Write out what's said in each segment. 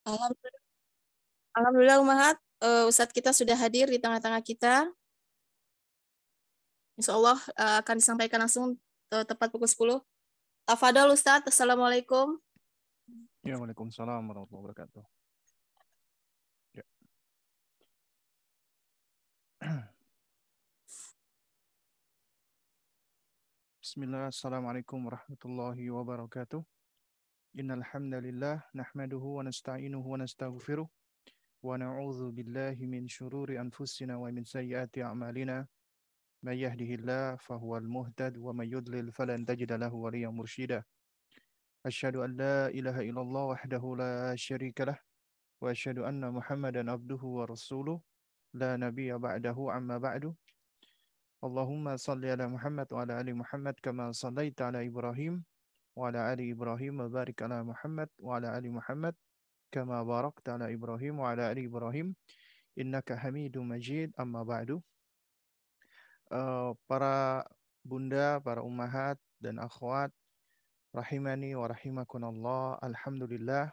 Alhamdulillah, Alhamdulillah Umahat, Ustadz kita sudah hadir di tengah-tengah kita. Insya Allah akan disampaikan langsung tepat pukul 10. Tafadhol Ustadz, Assalamualaikum. Ya, Waalaikumsalam warahmatullahi wabarakatuh. Ya. Bismillah, Assalamualaikum warahmatullahi wabarakatuh. Innal hamdalillah nahmaduhu wa nasta'inuhu wa nastaghfiruh wa na'udzu billahi min syururi anfusina wa min sayyiati a'malina. May yahdihillahu fahuwal muhtad wa may yudlil falan tajida lahu waliyyan mursyida. Asyhadu an la ilaha illallah wahdahu la syarika lah wa asyhadu anna Muhammadan abduhu wa rasuluh la nabiyya ba'dahu amma ba'du. Allahumma salli ala Muhammad wa ala ali Muhammad kama sallaita ala Ibrahim wa ala ali Ibrahim wa barik ala Muhammad wa ala ali Muhammad kama barakta ala Ibrahim wa ala ali Ibrahim innaka Hamidum Majid amma ba'du. Para bunda, para ummahat dan akhwat rahimani wa rahimakunallah, alhamdulillah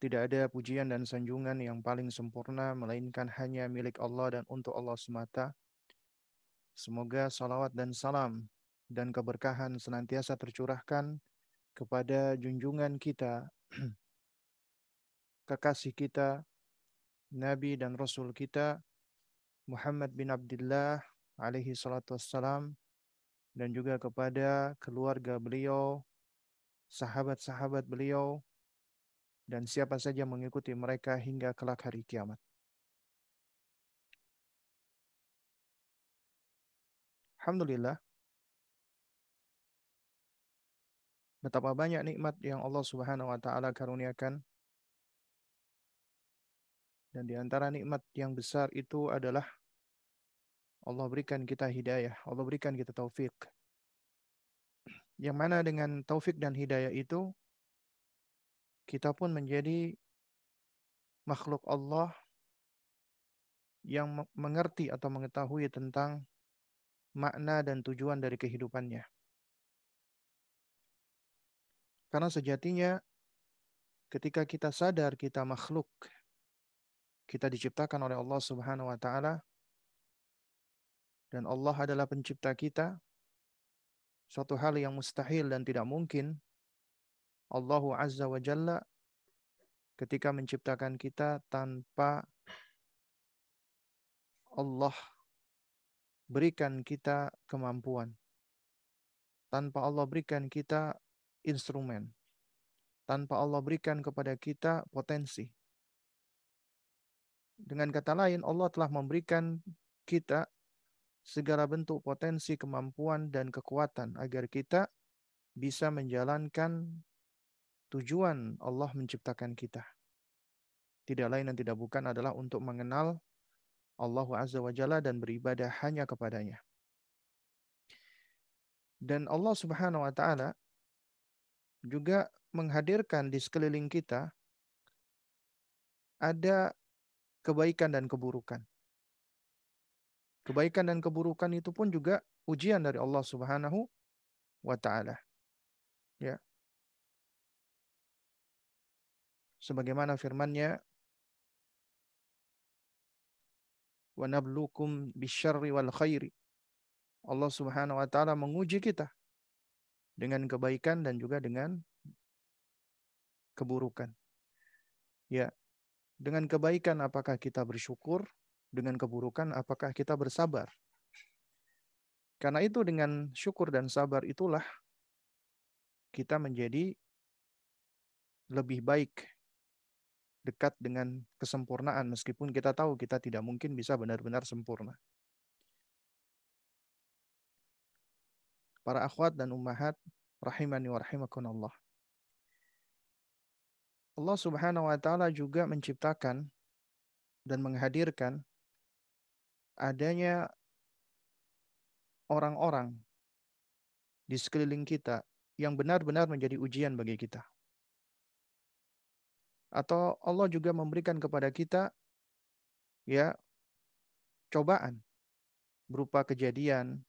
tidak ada pujian dan sanjungan yang paling sempurna melainkan hanya milik Allah dan untuk Allah semata. Semoga salawat dan salam dan keberkahan senantiasa tercurahkan kepada junjungan kita, kekasih kita, Nabi dan Rasul kita, Muhammad bin Abdullah alaihi salatu wassalam, dan juga kepada keluarga beliau, sahabat-sahabat beliau, dan siapa saja mengikuti mereka hingga kelak hari kiamat. Alhamdulillah, betapa banyak nikmat yang Allah Subhanahu wa taala karuniakan. Dan di antara nikmat yang besar itu adalah Allah berikan kita hidayah, Allah berikan kita taufik. Yang mana dengan taufik dan hidayah itu, kita pun menjadi makhluk Allah yang mengerti atau mengetahui tentang makna dan tujuan dari kehidupannya. Karena sejatinya ketika kita sadar kita makhluk, kita diciptakan oleh Allah Subhanahu wa taala dan Allah adalah pencipta kita, suatu hal yang mustahil dan tidak mungkin Allah Azza wa Jalla ketika menciptakan kita tanpa Allah berikan kita kemampuan, tanpa Allah berikan kita instrumen, tanpa Allah berikan kepada kita potensi. Dengan kata lain, Allah telah memberikan kita segala bentuk potensi, kemampuan, dan kekuatan agar kita bisa menjalankan tujuan Allah menciptakan kita. Tidak lain dan tidak bukan adalah untuk mengenal Allah Azza wa Jalla dan beribadah hanya kepadanya. Dan Allah Subhanahu wa taala juga menghadirkan di sekeliling kita ada kebaikan dan keburukan. Kebaikan dan keburukan itu pun juga ujian dari Allah Subhanahu wa taala. Ya. Sebagaimana firman-Nya, "Wa nabluukum bisyarri wal khairi." Allah Subhanahu wa taala menguji kita dengan kebaikan dan juga dengan keburukan. Ya. Dengan kebaikan apakah kita bersyukur? Dengan keburukan apakah kita bersabar? Karena itu dengan syukur dan sabar itulah kita menjadi lebih baik, dekat dengan kesempurnaan meskipun kita tahu kita tidak mungkin bisa benar-benar sempurna. Para akhwat dan ummahat rahimani wa rahimakumullah. Allah Subhanahu wa taala juga menciptakan dan menghadirkan adanya orang-orang di sekeliling kita yang benar-benar menjadi ujian bagi kita. Atau Allah juga memberikan kepada kita ya cobaan berupa kejadian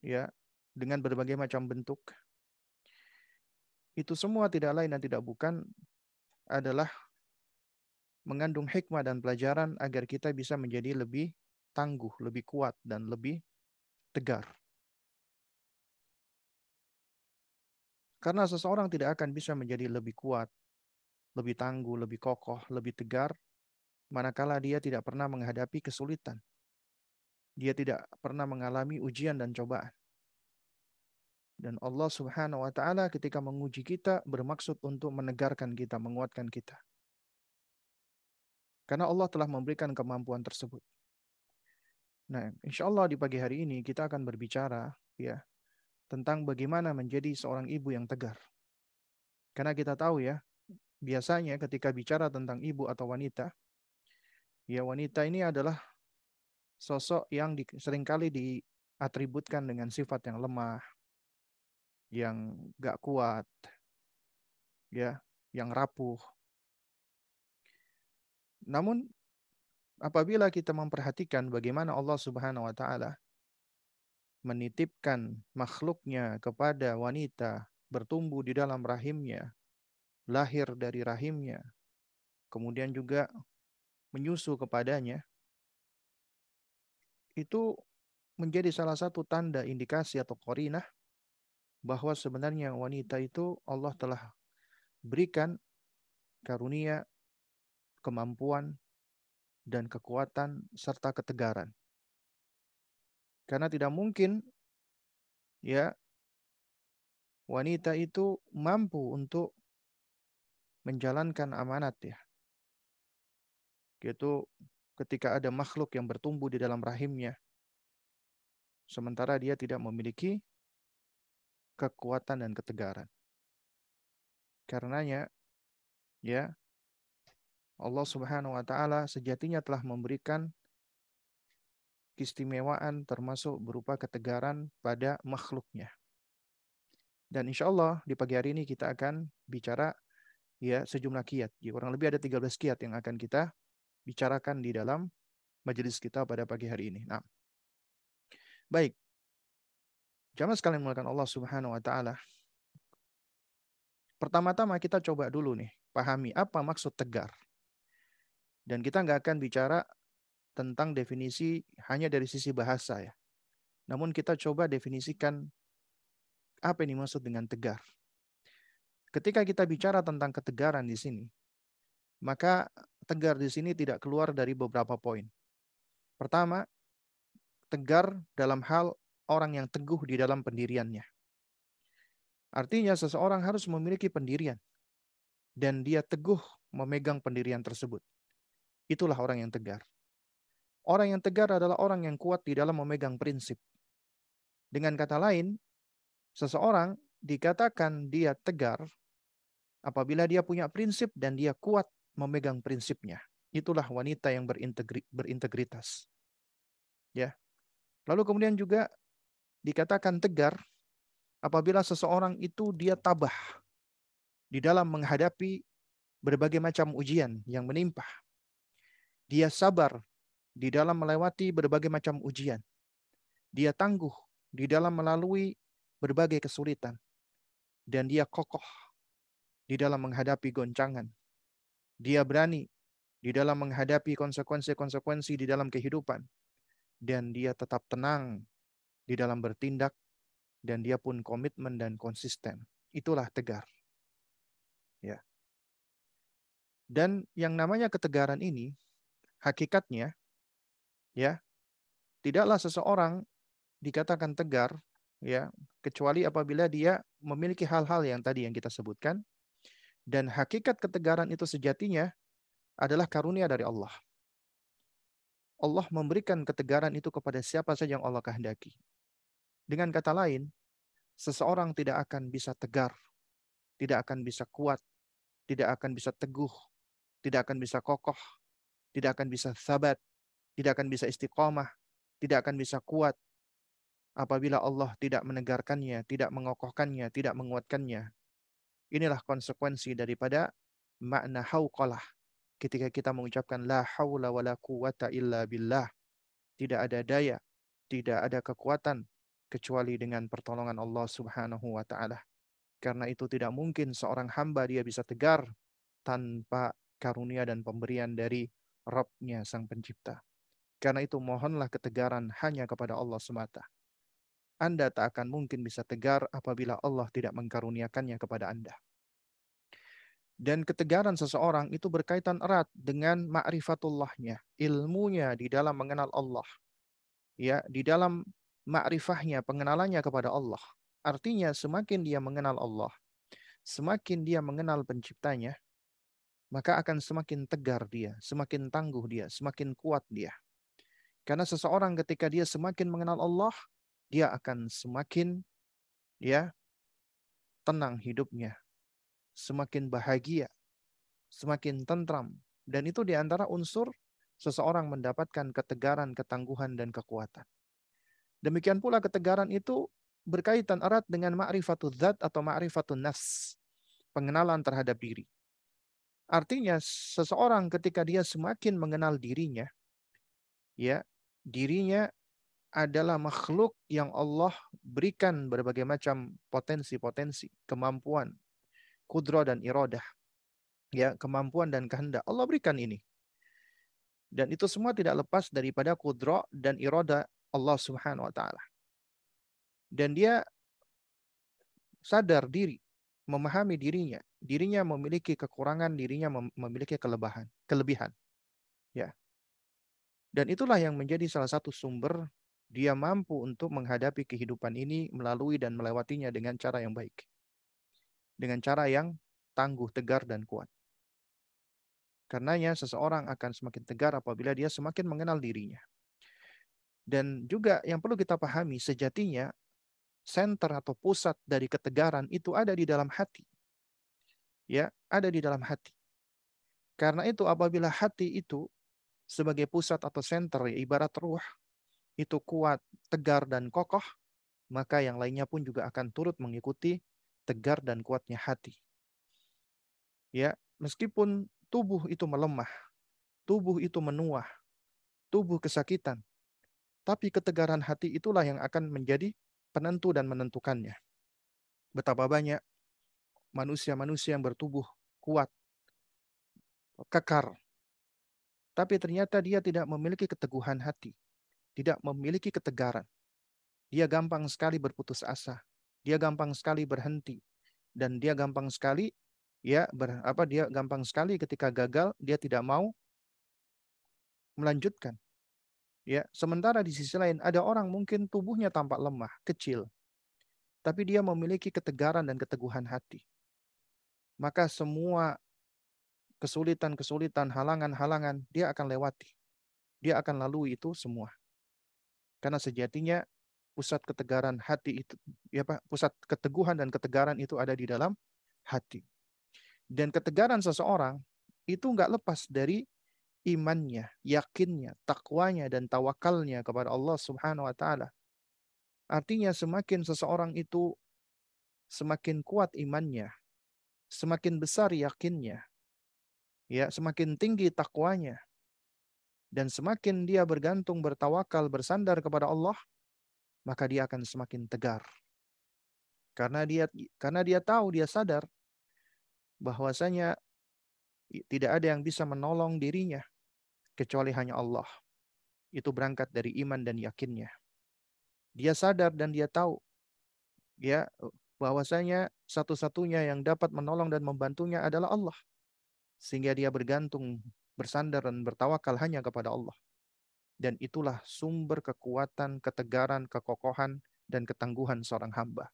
ya dengan berbagai macam bentuk. Itu semua tidak lain dan tidak bukan adalah mengandung hikmah dan pelajaran agar kita bisa menjadi lebih tangguh, lebih kuat, dan lebih tegar. Karena seseorang tidak akan bisa menjadi lebih kuat, lebih tangguh, lebih kokoh, lebih tegar, manakala dia tidak pernah menghadapi kesulitan. Dia tidak pernah mengalami ujian dan cobaan. Dan Allah Subhanahu wa Ta'ala ketika menguji kita bermaksud untuk menegarkan kita, menguatkan kita. Karena Allah telah memberikan kemampuan tersebut. Nah, insya Allah di pagi hari ini kita akan berbicara ya tentang bagaimana menjadi seorang ibu yang tegar. Karena kita tahu ya, biasanya ketika bicara tentang ibu atau wanita, ya wanita ini adalah sosok yang seringkali diatributkan dengan sifat yang lemah, yang gak kuat, ya, yang rapuh. Namun apabila kita memperhatikan bagaimana Allah Subhanahu wa Ta'ala menitipkan makhluknya kepada wanita, bertumbuh di dalam rahimnya, lahir dari rahimnya, kemudian juga menyusu kepadanya, itu menjadi salah satu tanda indikasi atau qarinah bahwa sebenarnya wanita itu Allah telah berikan karunia, kemampuan, dan kekuatan serta ketegaran. Karena tidak mungkin ya wanita itu mampu untuk menjalankan amanat ya. Yaitu ketika ada makhluk yang bertumbuh di dalam rahimnya, sementara dia tidak memiliki kekuatan dan ketegaran. Karenanya ya Allah Subhanahu wa Ta'ala sejatinya telah memberikan keistimewaan termasuk berupa ketegaran pada makhluknya. Dan insya Allah di pagi hari ini kita akan bicara ya sejumlah kiat. Ya, kurang lebih ada 13 kiat yang akan kita bicarakan di dalam majelis kita pada pagi hari ini. Nah, baik. Jamaah sekalian mulakan Allah Subhanahu wa Ta'ala. Pertama-tama kita coba dulu nih, pahami apa maksud tegar. Dan kita nggak akan bicara tentang definisi hanya dari sisi bahasa ya. Namun kita coba definisikan apa yang dimaksud dengan tegar. Ketika kita bicara tentang ketegaran di sini, maka tegar di sini tidak keluar dari beberapa poin. Pertama, tegar dalam hal orang yang teguh di dalam pendiriannya. Artinya seseorang harus memiliki pendirian dan dia teguh memegang pendirian tersebut. Itulah orang yang tegar. Orang yang tegar adalah orang yang kuat di dalam memegang prinsip. Dengan kata lain, seseorang dikatakan dia tegar apabila dia punya prinsip dan dia kuat memegang prinsipnya. Itulah wanita yang berintegritas. Ya. Lalu kemudian juga dikatakan tegar apabila seseorang itu dia tabah di dalam menghadapi berbagai macam ujian yang menimpa. Dia sabar di dalam melewati berbagai macam ujian. Dia tangguh di dalam melalui berbagai kesulitan. Dan dia kokoh di dalam menghadapi goncangan. Dia berani di dalam menghadapi konsekuensi-konsekuensi di dalam kehidupan. Dan dia tetap tenang di dalam bertindak. Dan dia pun komitmen dan konsisten. Itulah tegar. Ya. Dan yang namanya ketegaran ini, hakikatnya, ya, tidaklah seseorang dikatakan tegar, ya, kecuali apabila dia memiliki hal-hal yang tadi yang kita sebutkan. Dan hakikat ketegaran itu sejatinya adalah karunia dari Allah. Allah memberikan ketegaran itu kepada siapa saja yang Allah kehendaki. Dengan kata lain, seseorang tidak akan bisa tegar, tidak akan bisa kuat, tidak akan bisa teguh, tidak akan bisa kokoh, tidak akan bisa sabat, tidak akan bisa istiqomah, tidak akan bisa kuat apabila Allah tidak menegarkannya, tidak mengokohkannya, tidak menguatkannya. Inilah konsekuensi daripada makna hauqalah. Ketika kita mengucapkan la haula wa la quwata illa billah. Tidak ada daya, tidak ada kekuatan kecuali dengan pertolongan Allah Subhanahu wa Ta'ala. Karena itu tidak mungkin seorang hamba dia bisa tegar tanpa karunia dan pemberian dari Rabb-Nya Sang Pencipta. Karena itu mohonlah ketegaran hanya kepada Allah semata. Anda tak akan mungkin bisa tegar apabila Allah tidak mengkaruniakannya kepada Anda. Dan ketegaran seseorang itu berkaitan erat dengan ma'rifatullahnya, ilmunya di dalam mengenal Allah. Ya, di dalam ma'rifahnya, pengenalannya kepada Allah. Artinya semakin dia mengenal Allah, semakin dia mengenal penciptanya, maka akan semakin tegar dia, semakin tangguh dia, semakin kuat dia. Karena seseorang ketika dia semakin mengenal Allah, dia akan semakin ya tenang hidupnya, semakin bahagia, semakin tentram. Dan itu di antara unsur seseorang mendapatkan ketegaran, ketangguhan, dan kekuatan. Demikian pula ketegaran itu berkaitan erat dengan ma'rifatul dzat atau ma'rifatun nafs, pengenalan terhadap diri. Artinya seseorang ketika dia semakin mengenal dirinya, ya, dirinya adalah makhluk yang Allah berikan berbagai macam potensi-potensi, kemampuan, kudro dan iradah. Ya, kemampuan dan kehendak. Allah berikan ini. Dan itu semua tidak lepas daripada kudro dan iradah Allah Subhanahu wa taala. Dan dia sadar diri, memahami dirinya. Dirinya memiliki kekurangan, dirinya memiliki kelebihan. Ya. Dan itulah yang menjadi salah satu sumber dia mampu untuk menghadapi kehidupan ini melalui dan melewatinya dengan cara yang baik. Dengan cara yang tangguh, tegar, dan kuat. Karenanya seseorang akan semakin tegar apabila dia semakin mengenal dirinya. Dan juga yang perlu kita pahami, sejatinya center atau pusat dari ketegaran itu ada di dalam hati. Ya, ada di dalam hati. Karena itu apabila hati itu sebagai pusat atau center, ya, ibarat ruh, itu kuat, tegar, dan kokoh, maka yang lainnya pun juga akan turut mengikuti tegar dan kuatnya hati. Ya, meskipun tubuh itu melemah, tubuh itu menua, tubuh kesakitan, tapi ketegaran hati itulah yang akan menjadi penentu dan menentukannya. Betapa banyak manusia-manusia yang bertubuh kuat, kekar, tapi ternyata dia tidak memiliki keteguhan hati, tidak memiliki ketegaran. Dia gampang sekali berputus asa, dia gampang sekali berhenti, dan dia gampang sekali dia gampang sekali ketika gagal dia tidak mau melanjutkan. Ya, sementara di sisi lain ada orang mungkin tubuhnya tampak lemah, kecil, tapi dia memiliki ketegaran dan keteguhan hati. Maka semua kesulitan-kesulitan, halangan-halangan dia akan lewati. Dia akan lalui itu semua. Karena sejatinya pusat ketegaran hati itu, ya Pak, pusat keteguhan dan ketegaran itu ada di dalam hati. Dan ketegaran seseorang itu nggak lepas dari imannya, yakinnya, takwanya, dan tawakalnya kepada Allah Subhanahu wa taala. Artinya semakin seseorang itu semakin kuat imannya, semakin besar yakinnya, ya, semakin tinggi takwanya, dan semakin dia bergantung, bertawakal, bersandar kepada Allah, maka dia akan semakin tegar. Karena dia tahu, dia sadar bahwasanya tidak ada yang bisa menolong dirinya kecuali hanya Allah. Itu berangkat dari iman dan yakinnya. Dia sadar dan dia tahu, ya, bahwasanya satu-satunya yang dapat menolong dan membantunya adalah Allah. Sehingga dia bergantung, bersandar dan bertawakal hanya kepada Allah. Dan itulah sumber kekuatan, ketegaran, kekokohan, dan ketangguhan seorang hamba.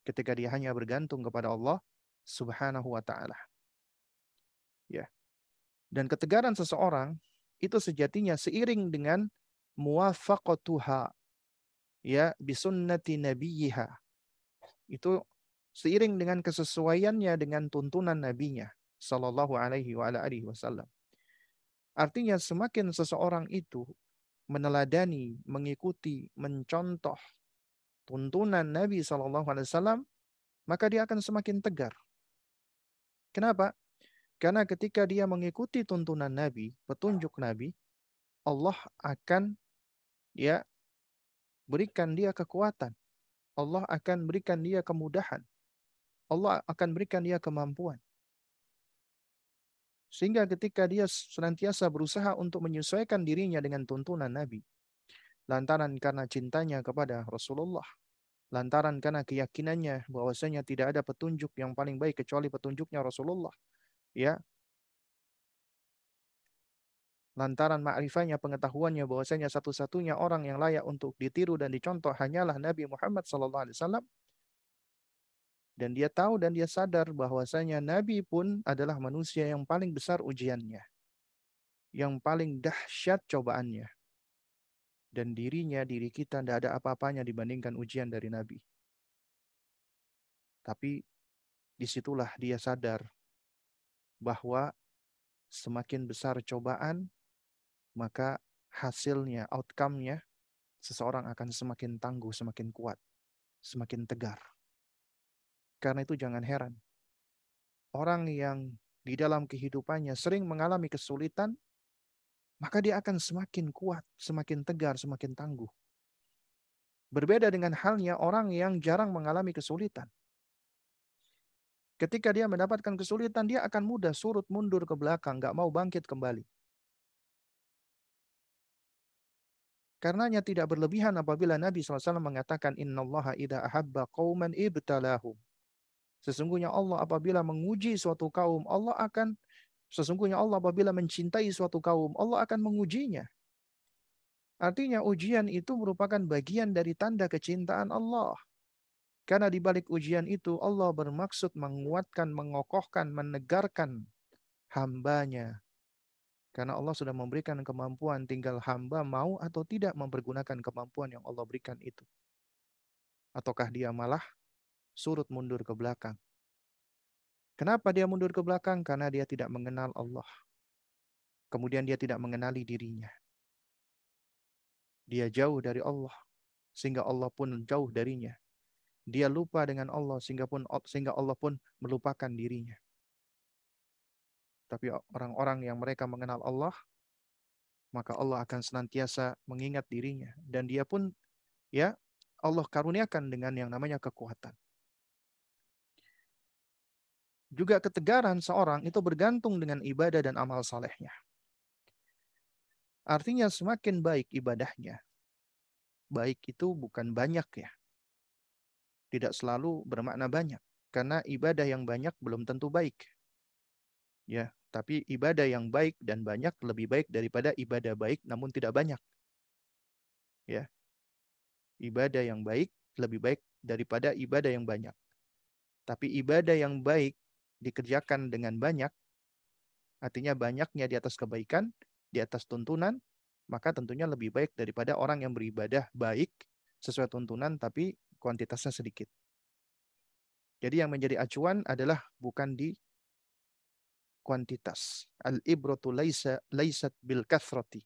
Ketika dia hanya bergantung kepada Allah Subhanahu wa ta'ala. Ya. Dan ketegaran seseorang itu sejatinya seiring dengan muwafaqatuha, ya, bisunnati nabiyha. Itu seiring dengan kesesuaiannya dengan tuntunan nabinya sallallahu alaihi wa ala alihi wasallam. Artinya semakin seseorang itu meneladani, mengikuti, mencontoh tuntunan Nabi sallallahu alaihi wasallam, maka dia akan semakin tegar. Kenapa? Karena ketika dia mengikuti tuntunan Nabi, petunjuk Nabi, Allah akan, ya, berikan dia kekuatan. Allah akan berikan dia kemudahan. Allah akan berikan dia kemampuan. Sehingga ketika dia senantiasa berusaha untuk menyesuaikan dirinya dengan tuntunan Nabi, lantaran karena cintanya kepada Rasulullah, lantaran karena keyakinannya bahwasanya tidak ada petunjuk yang paling baik kecuali petunjuknya Rasulullah, ya, lantaran ma'rifahnya, pengetahuannya bahwasanya satu-satunya orang yang layak untuk ditiru dan dicontoh hanyalah Nabi Muhammad SAW. Dan dia tahu dan dia sadar bahwasanya Nabi pun adalah manusia yang paling besar ujiannya, yang paling dahsyat cobaannya. Dan diri kita tidak ada apa-apanya dibandingkan ujian dari Nabi. Tapi disitulah dia sadar bahwa semakin besar cobaan, maka hasilnya, outcome-nya, seseorang akan semakin tangguh, semakin kuat, semakin tegar. Karena itu jangan heran, orang yang di dalam kehidupannya sering mengalami kesulitan, maka dia akan semakin kuat, semakin tegar, semakin tangguh. Berbeda dengan halnya orang yang jarang mengalami kesulitan. Ketika dia mendapatkan kesulitan, dia akan mudah surut mundur ke belakang, nggak mau bangkit kembali. Karenanya tidak berlebihan apabila Nabi SAW mengatakan, Innallaha idza ahabba qauman ibtalahum. Sesungguhnya Allah apabila menguji suatu kaum, sesungguhnya Allah apabila mencintai suatu kaum, Allah akan mengujinya. Artinya ujian itu merupakan bagian dari tanda kecintaan Allah. Karena di balik ujian itu Allah bermaksud menguatkan, mengokohkan, menegarkan hambanya. Karena Allah sudah memberikan kemampuan, tinggal hamba mau atau tidak mempergunakan kemampuan yang Allah berikan itu. Ataukah dia malah surut mundur ke belakang. Kenapa dia mundur ke belakang? Karena dia tidak mengenal Allah. Kemudian dia tidak mengenali dirinya. Dia jauh dari Allah, sehingga Allah pun jauh darinya. Dia lupa dengan Allah, sehingga Allah pun melupakan dirinya. Tapi orang-orang yang mereka mengenal Allah, maka Allah akan senantiasa mengingat dirinya. Dan dia pun, ya, Allah karuniakan dengan yang namanya kekuatan. Juga ketegaran seorang itu bergantung dengan ibadah dan amal salehnya. Artinya semakin baik ibadahnya. Baik itu bukan banyak ya. Tidak selalu bermakna banyak. Karena ibadah yang banyak belum tentu baik. Ya, tapi ibadah yang baik dan banyak lebih baik daripada ibadah baik namun tidak banyak. Ya. Ibadah yang baik lebih baik daripada ibadah yang banyak. Tapi ibadah yang baik dikerjakan dengan banyak, artinya banyaknya di atas kebaikan, di atas tuntunan, maka tentunya lebih baik daripada orang yang beribadah baik sesuai tuntunan tapi kuantitasnya sedikit. Jadi yang menjadi acuan adalah bukan di kuantitas. Al-ibratu laisat bil kathrati.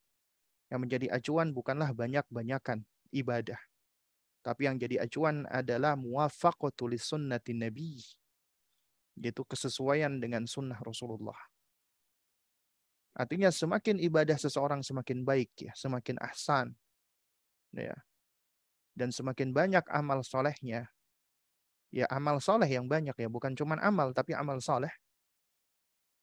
Yang menjadi acuan bukanlah banyak-banyakan ibadah. Tapi yang jadi acuan adalah muwafaqatul sunnati nabi. Yaitu kesesuaian dengan sunnah Rasulullah. Artinya semakin ibadah seseorang semakin baik ya, semakin ahsan. Ya. Dan semakin banyak amal solehnya, ya amal soleh yang banyak ya, bukan cuma amal tapi amal soleh.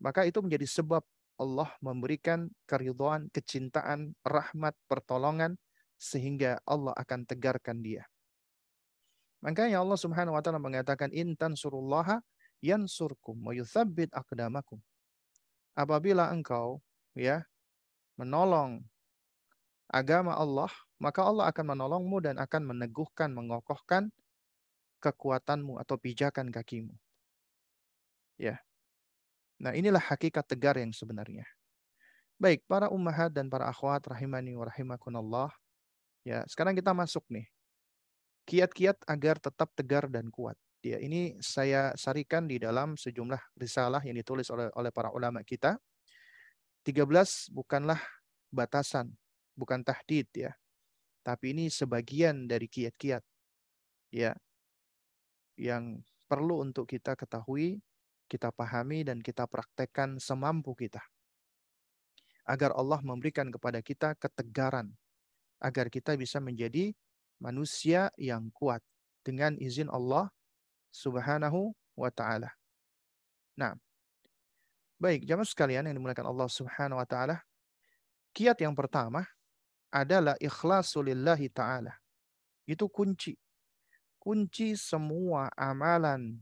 Maka itu menjadi sebab Allah memberikan keridhaan, kecintaan, rahmat, pertolongan, sehingga Allah akan tegarkan dia. Makanya Allah Subhanahu wa taala mengatakan in tansurullaha yansurkum wa yutsabbit aqdamakum. Apabila engkau ya menolong agama Allah, maka Allah akan menolongmu dan akan meneguhkan, mengokohkan kekuatanmu atau pijakan kakimu. Ya. Nah, inilah hakikat tegar yang sebenarnya. Baik, para ummahat dan para akhwat rahimani wa rahimakumullah. Ya, sekarang kita masuk nih. Kiat-kiat agar tetap tegar dan kuat. Ya, ini saya sarikan di dalam sejumlah risalah yang ditulis oleh para ulama kita. 13 bukanlah batasan, bukan tahdid ya. Tapi ini sebagian dari kiat-kiat ya yang perlu untuk kita ketahui, kita pahami dan kita praktekkan semampu kita. Agar Allah memberikan kepada kita ketegaran, agar kita bisa menjadi manusia yang kuat dengan izin Allah Subhanahu wa taala. Nah, Baik, jamaah sekalian yang dimuliakan Allah Subhanahu wa taala, kiat yang pertama adalah ikhlasulillahi taala. Itu kunci. Kunci semua amalan,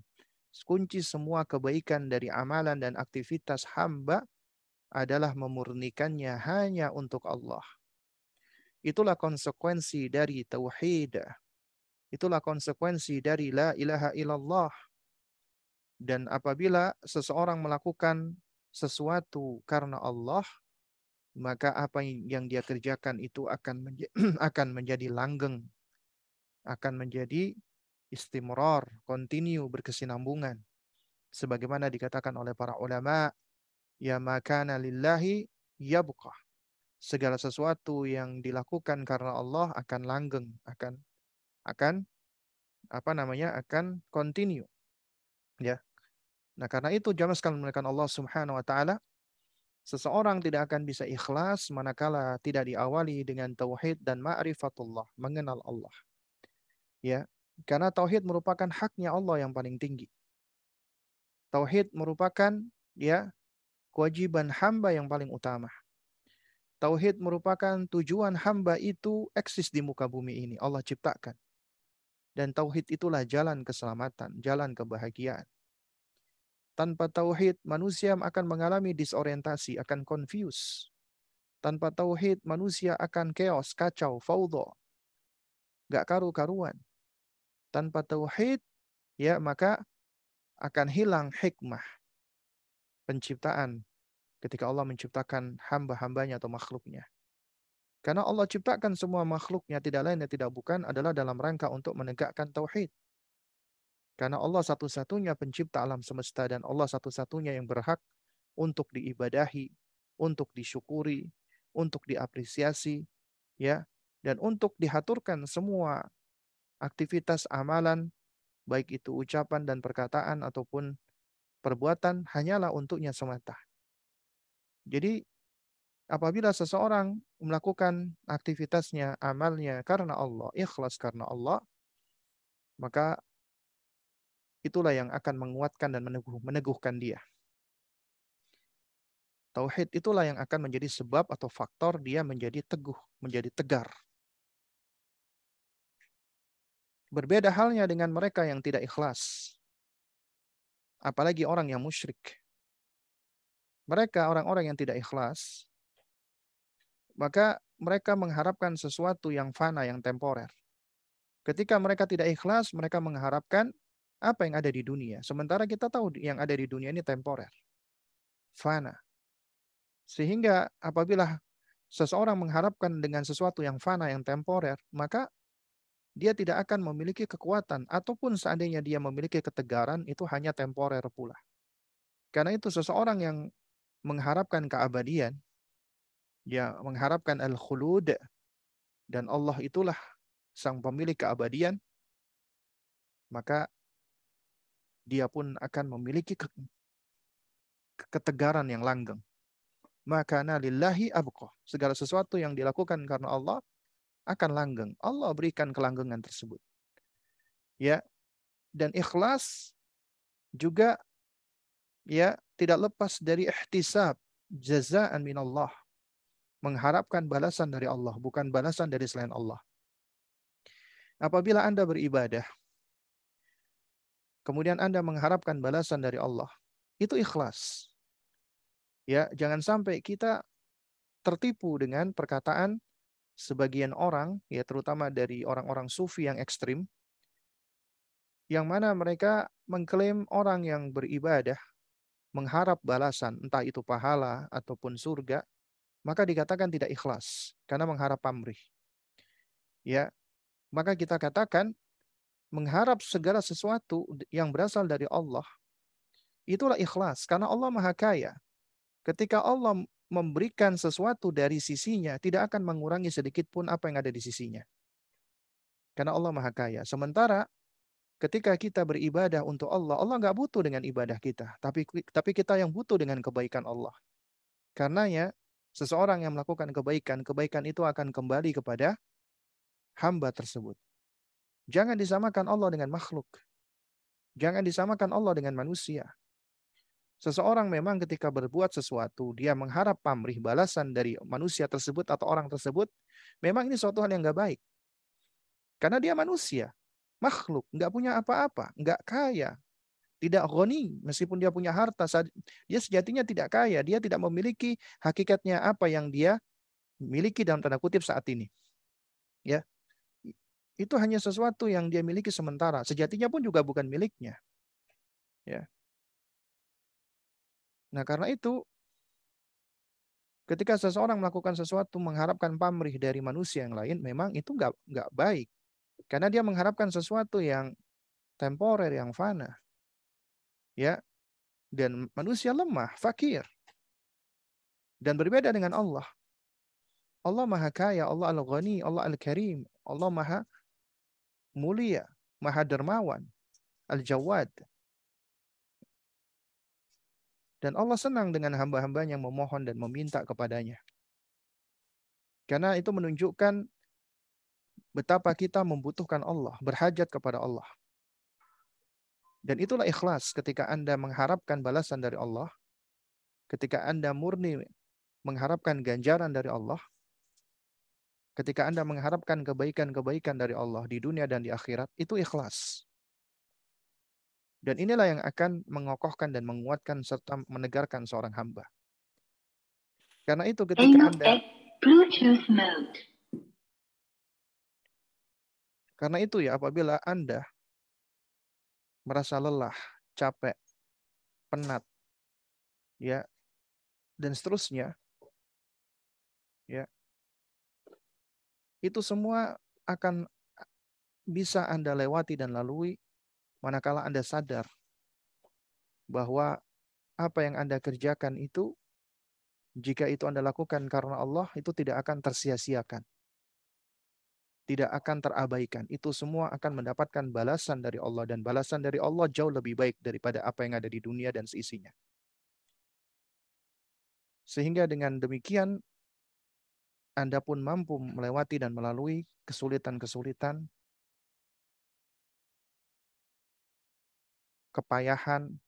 kunci semua kebaikan dari amalan dan aktivitas hamba adalah memurnikannya hanya untuk Allah. Itulah konsekuensi dari tauhid. Itulah konsekuensi dari la ilaha illallah. Dan apabila seseorang melakukan sesuatu karena Allah, maka apa yang dia kerjakan itu akan menjadi langgeng, akan menjadi istimrar, continue, berkesinambungan. Sebagaimana dikatakan oleh para ulama, ya makana lillahi yabqa. Segala sesuatu yang dilakukan karena Allah akan langgeng, akan akan continue, ya. Nah, karena itu jamaah sekalian dimuliakan Allah Subhanahu wa taala, seseorang tidak akan bisa ikhlas manakala tidak diawali dengan tauhid dan ma'rifatullah, mengenal Allah. Ya, karena tauhid merupakan haknya Allah yang paling tinggi. Tauhid merupakan ya kewajiban hamba yang paling utama. Tauhid merupakan tujuan hamba itu eksis di muka bumi ini. Allah ciptakan. Dan tauhid itulah jalan keselamatan, jalan kebahagiaan. Tanpa tauhid, manusia akan mengalami disorientasi, akan confuse. Tanpa tauhid, manusia akan chaos, kacau, faudo. Gak karu-karuan. Tanpa tauhid, ya maka akan hilang hikmah penciptaan ketika Allah menciptakan hamba-hambanya atau makhluknya. Karena Allah ciptakan semua makhluknya tidak lain dan tidak bukan adalah dalam rangka untuk menegakkan tauhid. Karena Allah satu-satunya pencipta alam semesta dan Allah satu-satunya yang berhak untuk diibadahi, untuk disyukuri, untuk diapresiasi, ya, dan untuk dihaturkan semua aktivitas amalan, baik itu ucapan dan perkataan ataupun perbuatan hanyalah untuknya semata. Jadi apabila seseorang melakukan aktivitasnya, amalnya karena Allah, ikhlas karena Allah, maka itulah yang akan menguatkan dan meneguhkan dia. Tauhid itulah yang akan menjadi sebab atau faktor dia menjadi teguh, menjadi tegar. Berbeda halnya dengan mereka yang tidak ikhlas. Apalagi orang yang musyrik. Mereka orang-orang yang tidak ikhlas, maka mereka mengharapkan sesuatu yang fana, yang temporer. Ketika mereka tidak ikhlas, mereka mengharapkan apa yang ada di dunia. Sementara kita tahu yang ada di dunia ini temporer, fana. Sehingga apabila seseorang mengharapkan dengan sesuatu yang fana, yang temporer, maka dia tidak akan memiliki kekuatan. Ataupun seandainya dia memiliki ketegaran, itu hanya temporer pula. Karena itu seseorang yang mengharapkan keabadian, dia mengharapkan al-khulud, dan Allah itulah sang pemilik keabadian, maka dia pun akan memiliki ketegaran yang langgeng. Maka lillahi abqa. Segala sesuatu yang dilakukan karena Allah akan langgeng. Allah berikan kelanggengan tersebut. Ya, dan ikhlas juga ya tidak lepas dari ihtisab, jazaan minallah. Mengharapkan balasan dari Allah, bukan balasan dari selain Allah. Apabila Anda beribadah, kemudian Anda mengharapkan balasan dari Allah, itu ikhlas. Ya, jangan sampai kita tertipu dengan perkataan sebagian orang, ya terutama dari orang-orang sufi yang ekstrim, yang mana mereka mengklaim orang yang beribadah mengharap balasan, entah itu pahala ataupun surga, maka dikatakan tidak ikhlas karena mengharap pamrih. Ya, maka kita katakan mengharap segala sesuatu yang berasal dari Allah itulah ikhlas karena Allah Maha Kaya. Ketika Allah memberikan sesuatu dari sisinya, tidak akan mengurangi sedikit pun apa yang ada di sisinya. Karena Allah Maha Kaya. Sementara ketika kita beribadah untuk Allah, Allah nggak butuh dengan ibadah kita. Tapi kita yang butuh dengan kebaikan Allah. Karenanya, seseorang yang melakukan kebaikan, kebaikan itu akan kembali kepada hamba tersebut. Jangan disamakan Allah dengan makhluk. Jangan disamakan Allah dengan manusia. Seseorang memang ketika berbuat sesuatu, dia mengharap pamrih balasan dari manusia tersebut atau orang tersebut, memang ini suatu hal yang nggak baik. Karena dia manusia, makhluk, nggak punya apa-apa, nggak kaya, tidak ghani, meskipun dia punya harta, dia sejatinya tidak kaya, dia tidak memiliki hakikatnya apa yang dia miliki dalam tanda kutip saat ini. Ya, itu hanya sesuatu yang dia miliki sementara, sejatinya pun juga bukan miliknya. Ya. Nah, karena itu ketika seseorang melakukan sesuatu mengharapkan pamrih dari manusia yang lain, memang itu nggak baik. Karena dia mengharapkan sesuatu yang temporer, yang fana. Ya, dan manusia lemah, fakir. Dan berbeda dengan Allah. Allah Maha Kaya, Allah Al-Ghani, Allah Al-Karim, Allah Maha Mulia, Maha Dermawan, Al-Jawad. Dan Allah senang dengan hamba-hambanya yang memohon dan meminta kepadanya. Karena itu menunjukkan betapa kita membutuhkan Allah, berhajat kepada Allah. Dan itulah ikhlas ketika Anda mengharapkan balasan dari Allah, ketika Anda murni mengharapkan ganjaran dari Allah, ketika Anda mengharapkan kebaikan-kebaikan dari Allah di dunia dan di akhirat, itu ikhlas. Dan inilah yang akan mengokohkan dan menguatkan serta menegarkan seorang hamba. Karena itu ketika Anda Bluetooth mode. Karena itu ya, apabila Anda merasa lelah, capek, penat, ya, dan seterusnya, ya, itu semua akan bisa Anda lewati dan lalui manakala Anda sadar bahwa apa yang Anda kerjakan itu, jika itu Anda lakukan karena Allah, itu tidak akan tersia-siakan. Tidak akan terabaikan. Itu semua akan mendapatkan balasan dari Allah. Dan balasan dari Allah jauh lebih baik daripada apa yang ada di dunia dan seisinya. Sehingga dengan demikian, Anda pun mampu melewati dan melalui kesulitan-kesulitan, kepayahan,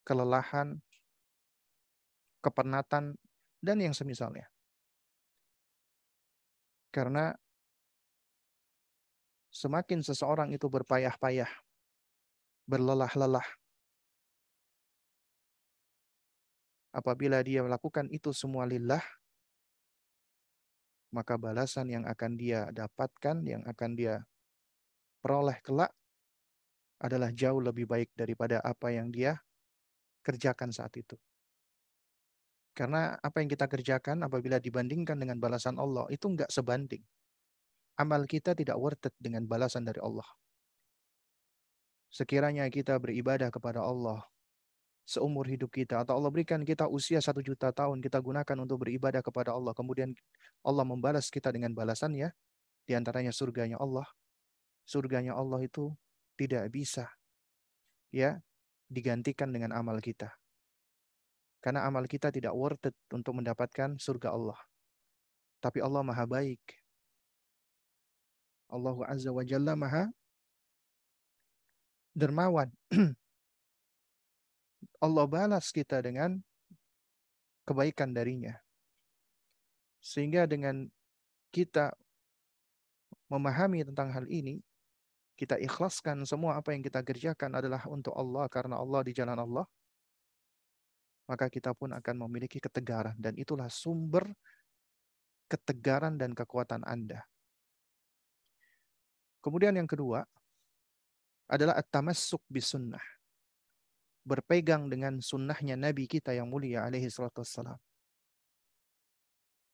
kelelahan, kepenatan, dan yang semisalnya. Karena semakin seseorang itu berpayah-payah, berlelah-lelah, apabila dia melakukan itu semua lillah, maka balasan yang akan dia dapatkan, yang akan dia peroleh kelak adalah jauh lebih baik daripada apa yang dia kerjakan saat itu. Karena apa yang kita kerjakan apabila dibandingkan dengan balasan Allah, itu enggak sebanding. Amal kita tidak worth it dengan balasan dari Allah. Sekiranya kita beribadah kepada Allah seumur hidup kita, atau Allah berikan kita usia 1.000.000 tahun, kita gunakan untuk beribadah kepada Allah, kemudian Allah membalas kita dengan balasannya, di antaranya surganya Allah. Surganya Allah itu tidak bisa ya digantikan dengan amal kita. Karena amal kita tidak worth it untuk mendapatkan surga Allah. Tapi Allah Maha baik. Allah Azza wa Jalla Maha dermawan. Allah balas kita dengan kebaikan darinya. Sehingga dengan kita memahami tentang hal ini, kita ikhlaskan semua apa yang kita kerjakan adalah untuk Allah, karena Allah, di jalan Allah, maka kita pun akan memiliki ketegaran. Dan itulah sumber ketegaran dan kekuatan Anda. Kemudian yang kedua adalah at-tamassuk bisunnah. Berpegang dengan sunnahnya Nabi kita yang mulia alaihi salatu wassalam.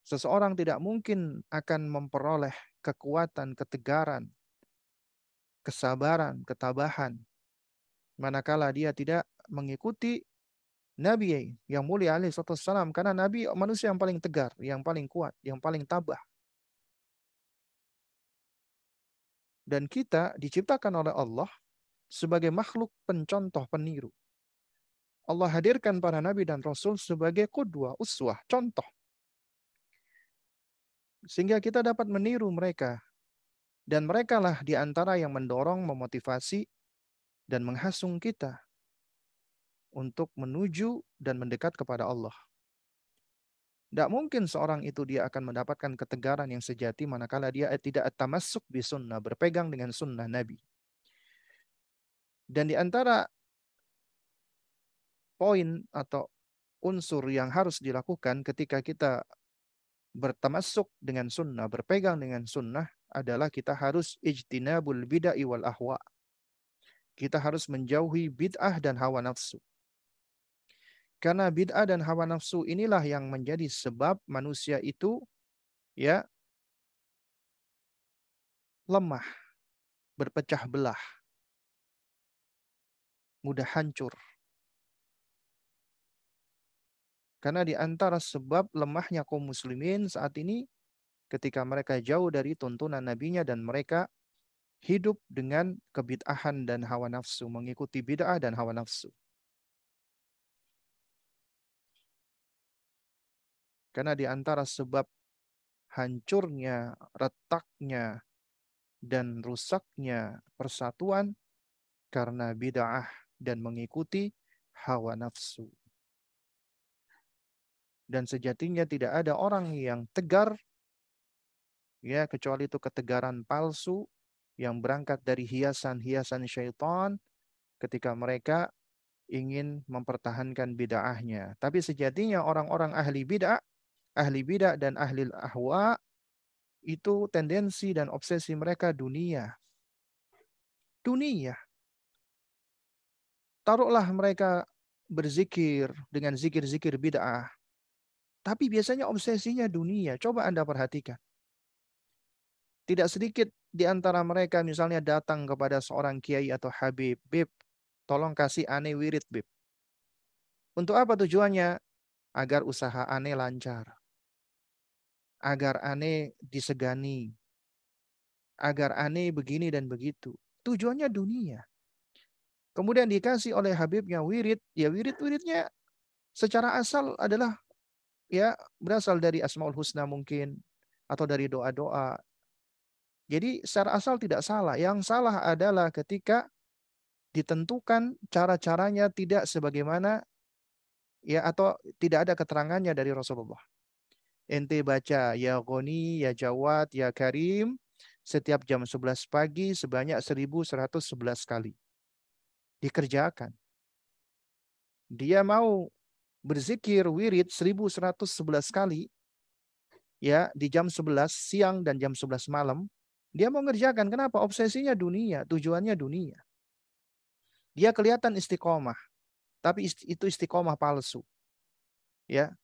Seseorang tidak mungkin akan memperoleh kekuatan, ketegaran, kesabaran, ketabahan manakala dia tidak mengikuti Nabi yang mulia alaihi salatu wassalam. Karena Nabi manusia yang paling tegar, yang paling kuat, yang paling tabah. Dan kita diciptakan oleh Allah sebagai makhluk pencontoh, peniru. Allah hadirkan para nabi dan rasul sebagai qudwah, uswah, contoh. Sehingga kita dapat meniru mereka. Dan merekalah di antara yang mendorong, memotivasi, dan menghasung kita. untuk menuju dan mendekat kepada Allah. Tidak mungkin seorang itu dia akan mendapatkan ketegaran yang sejati manakala dia tidak tamassuk bi sunnah, berpegang dengan sunnah Nabi. Dan di antara poin atau unsur yang harus dilakukan ketika kita bertamasuk dengan sunnah, berpegang dengan sunnah, adalah kita harus ijtinabul bid'ah wal ahwa. Kita harus menjauhi bid'ah dan hawa nafsu. Karena bid'ah dan hawa nafsu inilah yang menjadi sebab manusia itu ya lemah, berpecah belah, mudah hancur. Karena di antara sebab lemahnya kaum muslimin saat ini ketika mereka jauh dari tuntunan nabinya dan mereka hidup dengan kebid'ahan dan hawa nafsu, mengikuti bid'ah dan hawa nafsu. Karena di antara sebab hancurnya, retaknya, dan rusaknya persatuan karena bid'ah dan mengikuti hawa nafsu. Dan sejatinya tidak ada orang yang tegar, ya, kecuali itu ketegaran palsu yang berangkat dari hiasan-hiasan syaitan ketika mereka ingin mempertahankan bid'ahnya. Tapi sejatinya orang-orang ahli bid'ah dan ahli ahwa itu tendensi dan obsesi mereka dunia. Dunia. Taruhlah mereka berzikir dengan zikir-zikir bid'ah. Tapi biasanya obsesinya dunia. Coba Anda perhatikan. Tidak sedikit di antara mereka misalnya datang kepada seorang kiai atau habib. Bib, tolong kasih ane wirid, Bib. Untuk apa tujuannya? Agar usaha ane lancar. Agar ane disegani. Agar ane begini dan begitu. Tujuannya dunia. Kemudian dikasih oleh habibnya wirid. Ya wirid-wiridnya secara asal adalah ya berasal dari Asmaul Husna mungkin. Atau dari doa-doa. Jadi secara asal tidak salah. Yang salah adalah ketika ditentukan cara-caranya tidak sebagaimana ya atau tidak ada keterangannya dari Rasulullah. Ente baca ya Ghani, ya Jawad, ya Karim setiap jam 11 pagi sebanyak 1111 kali. Dikerjakan. Dia mau berzikir wirid 1111 kali ya di jam 11 siang dan jam 11 malam. Dia mau ngerjakan. Kenapa? Obsesinya dunia, tujuannya dunia. Dia kelihatan istiqomah, tapi itu istiqomah palsu. Ya,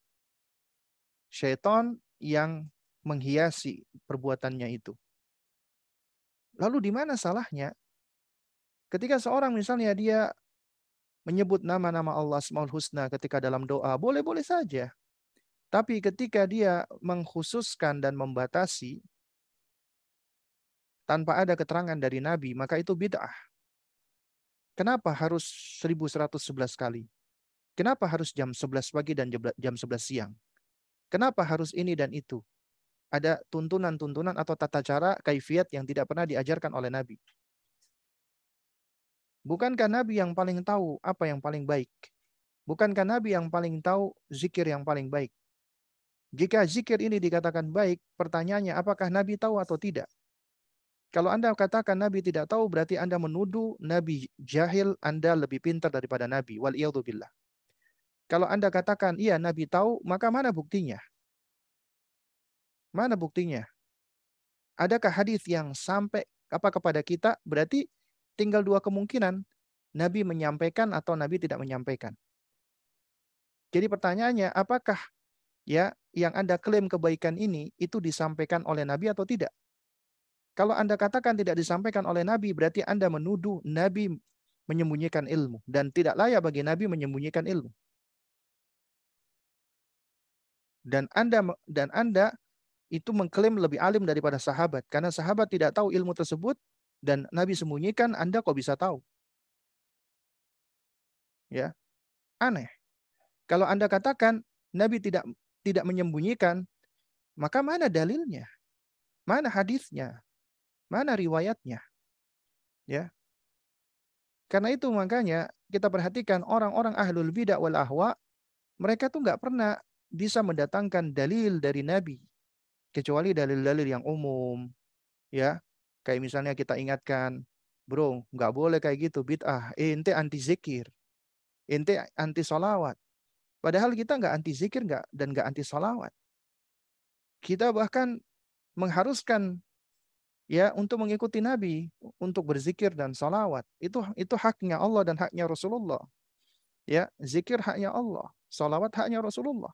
syaitan yang menghiasi perbuatannya itu. Lalu di mana salahnya? Ketika seorang misalnya dia menyebut nama-nama Allah Asmaul Husna ketika dalam doa, boleh-boleh saja. Tapi ketika dia mengkhususkan dan membatasi tanpa ada keterangan dari Nabi, maka itu bid'ah. Kenapa harus 1111 kali? Kenapa harus jam 11 pagi dan jam 11 siang? Kenapa harus ini dan itu? Ada tuntunan-tuntunan atau tata cara kaifiat yang tidak pernah diajarkan oleh Nabi. Bukankah Nabi yang paling tahu apa yang paling baik? Bukankah Nabi yang paling tahu zikir yang paling baik? Jika zikir ini dikatakan baik, pertanyaannya apakah Nabi tahu atau tidak? Kalau Anda katakan Nabi tidak tahu, berarti Anda menuduh Nabi jahil, Anda lebih pintar daripada Nabi. Wal'iyadzubillah. Kalau Anda katakan, iya Nabi tahu, maka mana buktinya? Mana buktinya? Adakah hadis yang sampai kepada kita? Berarti tinggal dua kemungkinan. Nabi menyampaikan atau Nabi tidak menyampaikan. Jadi pertanyaannya, apakah ya yang Anda klaim kebaikan ini itu disampaikan oleh Nabi atau tidak? Kalau Anda katakan tidak disampaikan oleh Nabi, berarti Anda menuduh Nabi menyembunyikan ilmu. Dan tidak layak bagi Nabi menyembunyikan ilmu. Dan Anda itu mengklaim lebih alim daripada sahabat. Karena sahabat tidak tahu ilmu tersebut, dan Nabi sembunyikan, Anda kok bisa tahu? Ya, aneh. Kalau Anda katakan Nabi tidak menyembunyikan, maka mana dalilnya? Mana hadisnya? Mana riwayatnya? Ya. Karena itu makanya kita perhatikan orang-orang ahlul bidah wal ahwa, mereka tuh nggak pernah bisa mendatangkan dalil dari Nabi kecuali dalil-dalil yang umum, ya. Kayak misalnya kita ingatkan, bro, nggak boleh kayak gitu, bid'ah. Ente anti zikir, ente anti solawat. Padahal kita nggak anti zikir nggak dan nggak anti solawat. Kita bahkan mengharuskan ya untuk mengikuti Nabi, untuk berzikir dan solawat. Itu haknya Allah dan haknya Rasulullah. Ya, zikir haknya Allah, solawat haknya Rasulullah.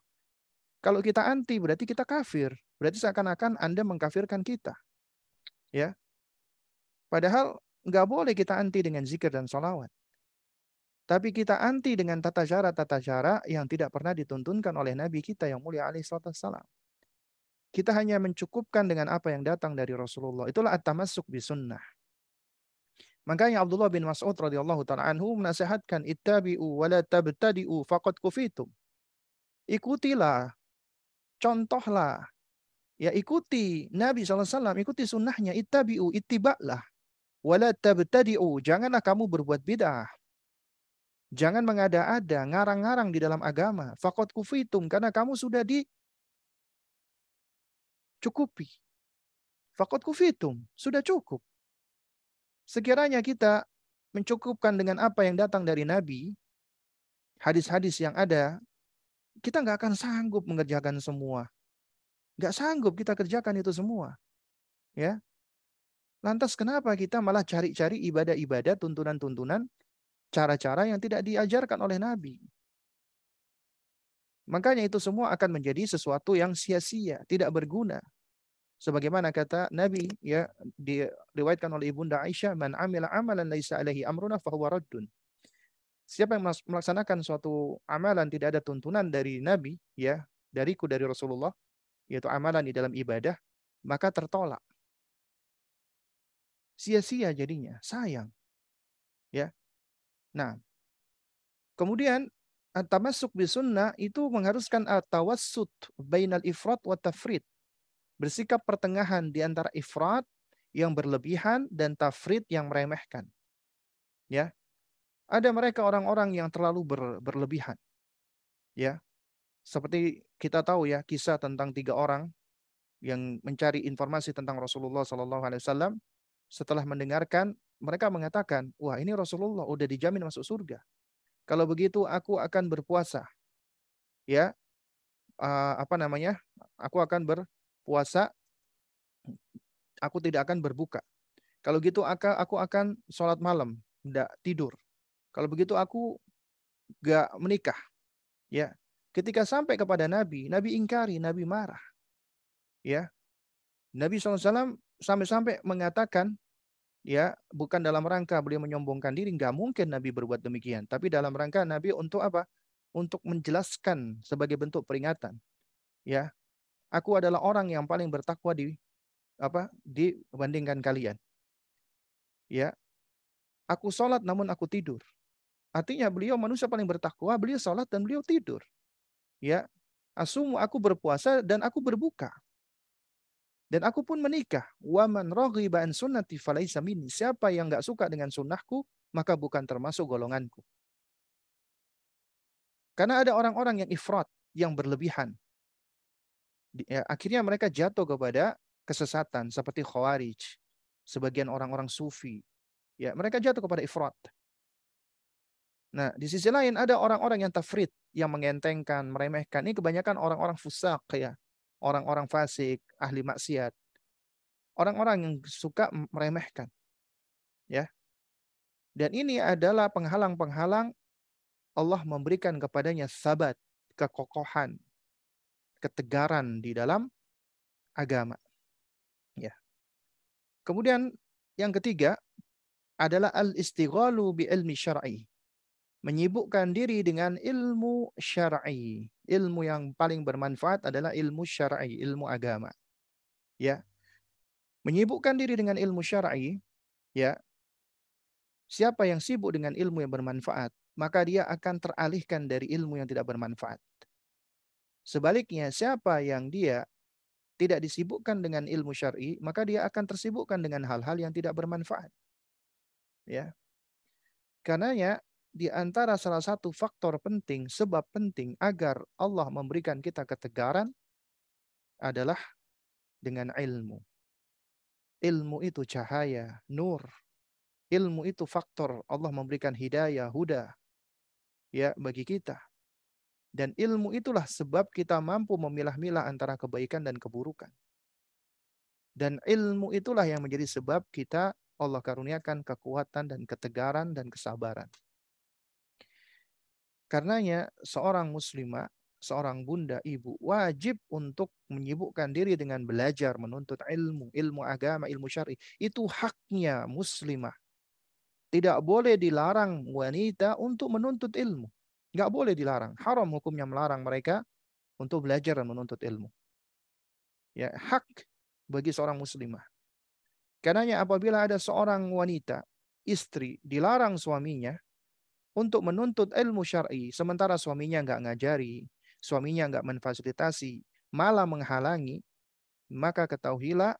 Kalau kita anti berarti kita kafir. Berarti seakan-akan Anda mengkafirkan kita. Ya, padahal nggak boleh kita anti dengan zikir dan solawat. Tapi kita anti dengan tata cara yang tidak pernah dituntunkan oleh Nabi kita yang mulia alaihi salam. Kita hanya mencukupkan dengan apa yang datang dari Rasulullah. Itulah at-tamassuk bi sunnah. Makanya Abdullah bin Mas'ud radhiyallahu taala anhu menasihatkan ittabi'u wa la tabtadi'u faqad kufitum. Ikutilah, contohlah, ya ikuti Nabi SAW, ikuti sunnahnya, ittabi'u, ittiba'lah. Wala tabtadi'u, janganlah kamu berbuat bid'ah. Jangan mengada-ada, ngarang-ngarang di dalam agama. Faqad kufitum, karena kamu sudah dicukupi. Faqad kufitum, sudah cukup. Sekiranya kita mencukupkan dengan apa yang datang dari Nabi, hadis-hadis yang ada, kita nggak akan sanggup mengerjakan semua. Nggak sanggup kita kerjakan itu semua. Ya. Lantas kenapa kita malah cari-cari ibadah-ibadah, tuntunan-tuntunan, cara-cara yang tidak diajarkan oleh Nabi? Makanya itu semua akan menjadi sesuatu yang sia-sia, tidak berguna. Sebagaimana kata Nabi, ya, diriwayatkan oleh Ibunda Aisyah, man amila amalan laisa alaihi amruna fahuwa raddun. Siapa yang melaksanakan suatu amalan tidak ada tuntunan dari Nabi, ya, dariku, dari Rasulullah, yaitu amalan di dalam ibadah, maka tertolak. Sia-sia jadinya, sayang. Ya. Nah, kemudian at-tamassuk bi sunnah itu mengharuskan at-tawassut bainal ifrat wa tafrid. Bersikap pertengahan di antara ifrat yang berlebihan dan tafrid yang meremehkan. Ya. Ada mereka orang-orang yang terlalu berlebihan. Ya. Seperti kita tahu ya kisah tentang 3 orang yang mencari informasi tentang Rasulullah SAW. Setelah mendengarkan, mereka mengatakan, wah ini Rasulullah udah dijamin masuk surga. Kalau begitu aku akan berpuasa. Ya, apa namanya? Aku akan berpuasa. Aku tidak akan berbuka. Kalau gitu aku akan sholat malam, tidak tidur. Kalau begitu aku gak menikah. Ya, ketika sampai kepada Nabi, Nabi ingkari, Nabi marah. Ya, Nabi SAW sampai-sampai mengatakan, ya, bukan dalam rangka beliau menyombongkan diri, nggak mungkin Nabi berbuat demikian. Tapi dalam rangka Nabi untuk apa? Untuk menjelaskan sebagai bentuk peringatan. Ya, aku adalah orang yang paling bertakwa dibandingkan kalian. Ya, aku sholat namun aku tidur. Artinya beliau manusia paling bertakwa, beliau sholat dan beliau tidur. Ya, aku berpuasa dan aku berbuka. Dan aku pun menikah. Wa man raghiba an sunnati falaysa minni. Siapa yang enggak suka dengan sunnahku, maka bukan termasuk golonganku. Karena ada orang-orang yang ifrat, yang berlebihan. Akhirnya mereka jatuh kepada kesesatan seperti Khawarij, sebagian orang-orang Sufi. Ya, mereka jatuh kepada ifrat. Nah, di sisi lain ada orang-orang yang tafrid, yang mengentengkan, meremehkan. Ini kebanyakan orang-orang fusak ya. Orang-orang fasik, ahli maksiat. Orang-orang yang suka meremehkan. Ya. Dan ini adalah penghalang-penghalang Allah memberikan kepadanya sabat, kekokohan, ketegaran di dalam agama. Ya. Kemudian yang ketiga adalah al-istighalu bi ilmi syar'i. Menyibukkan diri dengan ilmu syar'i. Ilmu yang paling bermanfaat adalah ilmu syar'i, ilmu agama. Ya. Menyibukkan diri dengan ilmu syar'i, ya. Siapa yang sibuk dengan ilmu yang bermanfaat, maka dia akan teralihkan dari ilmu yang tidak bermanfaat. Sebaliknya, siapa yang dia tidak disibukkan dengan ilmu syar'i, maka dia akan tersibukkan dengan hal-hal yang tidak bermanfaat. Ya. Karenanya di antara salah satu faktor penting, sebab penting agar Allah memberikan kita ketegaran adalah dengan ilmu. Ilmu itu cahaya, nur. Ilmu itu faktor Allah memberikan hidayah, huda ya bagi kita. Dan ilmu itulah sebab kita mampu memilah-milah antara kebaikan dan keburukan. Dan ilmu itulah yang menjadi sebab kita Allah karuniakan kekuatan dan ketegaran dan kesabaran. Karenanya seorang muslimah, seorang bunda, ibu wajib untuk menyibukkan diri dengan belajar, menuntut ilmu, ilmu agama, ilmu syar'i. Itu haknya muslimah. Tidak boleh dilarang wanita untuk menuntut ilmu. Nggak boleh dilarang. Haram hukumnya melarang mereka untuk belajar dan menuntut ilmu. Ya, hak bagi seorang muslimah. Karenanya apabila ada seorang wanita, istri, dilarang suaminya untuk menuntut ilmu syar'i, sementara suaminya nggak ngajari, suaminya nggak memfasilitasi, malah menghalangi, maka ketahuilah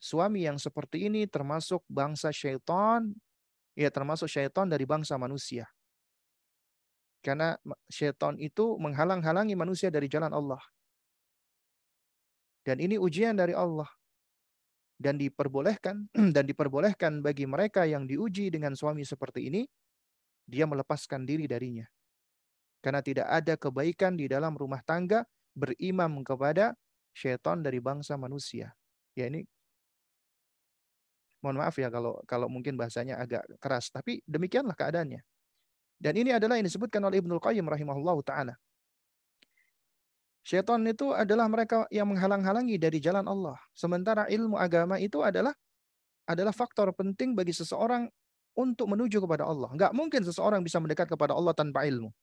suami yang seperti ini termasuk bangsa syaitan, ya termasuk syaitan dari bangsa manusia. Karena syaitan itu menghalang-halangi manusia dari jalan Allah. Dan ini ujian dari Allah. Dan diperbolehkan dan diperbolehkan bagi mereka yang diuji dengan suami seperti ini, dia melepaskan diri darinya. Karena tidak ada kebaikan di dalam rumah tangga berimam kepada syaitan dari bangsa manusia. Ya ini mohon maaf ya kalau mungkin bahasanya agak keras, tapi demikianlah keadaannya. Dan ini adalah yang disebutkan oleh Ibnul Qayyim rahimahullahu taala. Syaitan itu adalah mereka yang menghalang-halangi dari jalan Allah. Sementara ilmu agama itu adalah faktor penting bagi seseorang untuk menuju kepada Allah. Enggak mungkin seseorang bisa mendekat kepada Allah tanpa ilmu.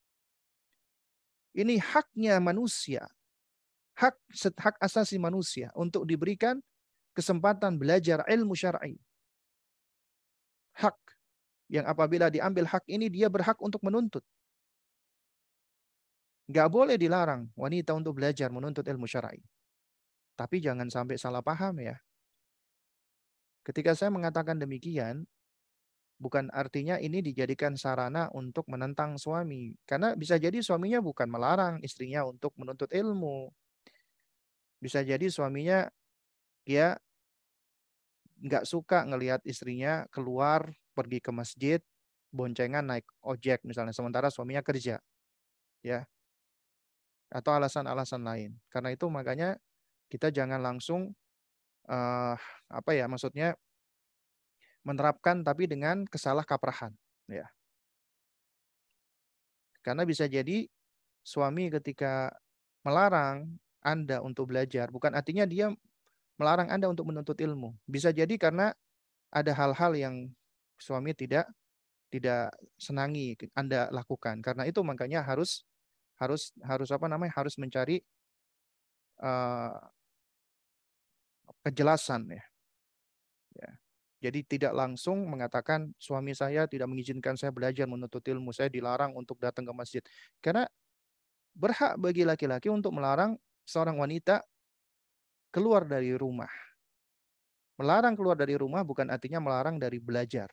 Ini haknya manusia. Hak asasi manusia untuk diberikan kesempatan belajar ilmu syar'i. Hak yang apabila diambil hak ini dia berhak untuk menuntut. Enggak boleh dilarang wanita untuk belajar menuntut ilmu syar'i. Tapi jangan sampai salah paham ya. Ketika saya mengatakan demikian, bukan artinya ini dijadikan sarana untuk menentang suami. Karena bisa jadi suaminya bukan melarang istrinya untuk menuntut ilmu. Bisa jadi suaminya ya nggak suka ngelihat istrinya keluar pergi ke masjid, boncengan naik ojek misalnya, sementara suaminya kerja. Ya, atau alasan-alasan lain. Karena itu makanya kita jangan langsung apa ya maksudnya menerapkan tapi dengan kesalahkaprahan. Ya. Karena bisa jadi suami ketika melarang Anda untuk belajar, bukan artinya dia melarang Anda untuk menuntut ilmu. Bisa jadi karena ada hal-hal yang suami tidak senangi Anda lakukan. Karena itu makanya harus apa namanya? Harus mencari uh, kejelasan ya. Ya. Jadi tidak langsung mengatakan suami saya tidak mengizinkan saya belajar menuntut ilmu, saya dilarang untuk datang ke masjid. Karena berhak bagi laki-laki untuk melarang seorang wanita keluar dari rumah. Melarang keluar dari rumah bukan artinya melarang dari belajar.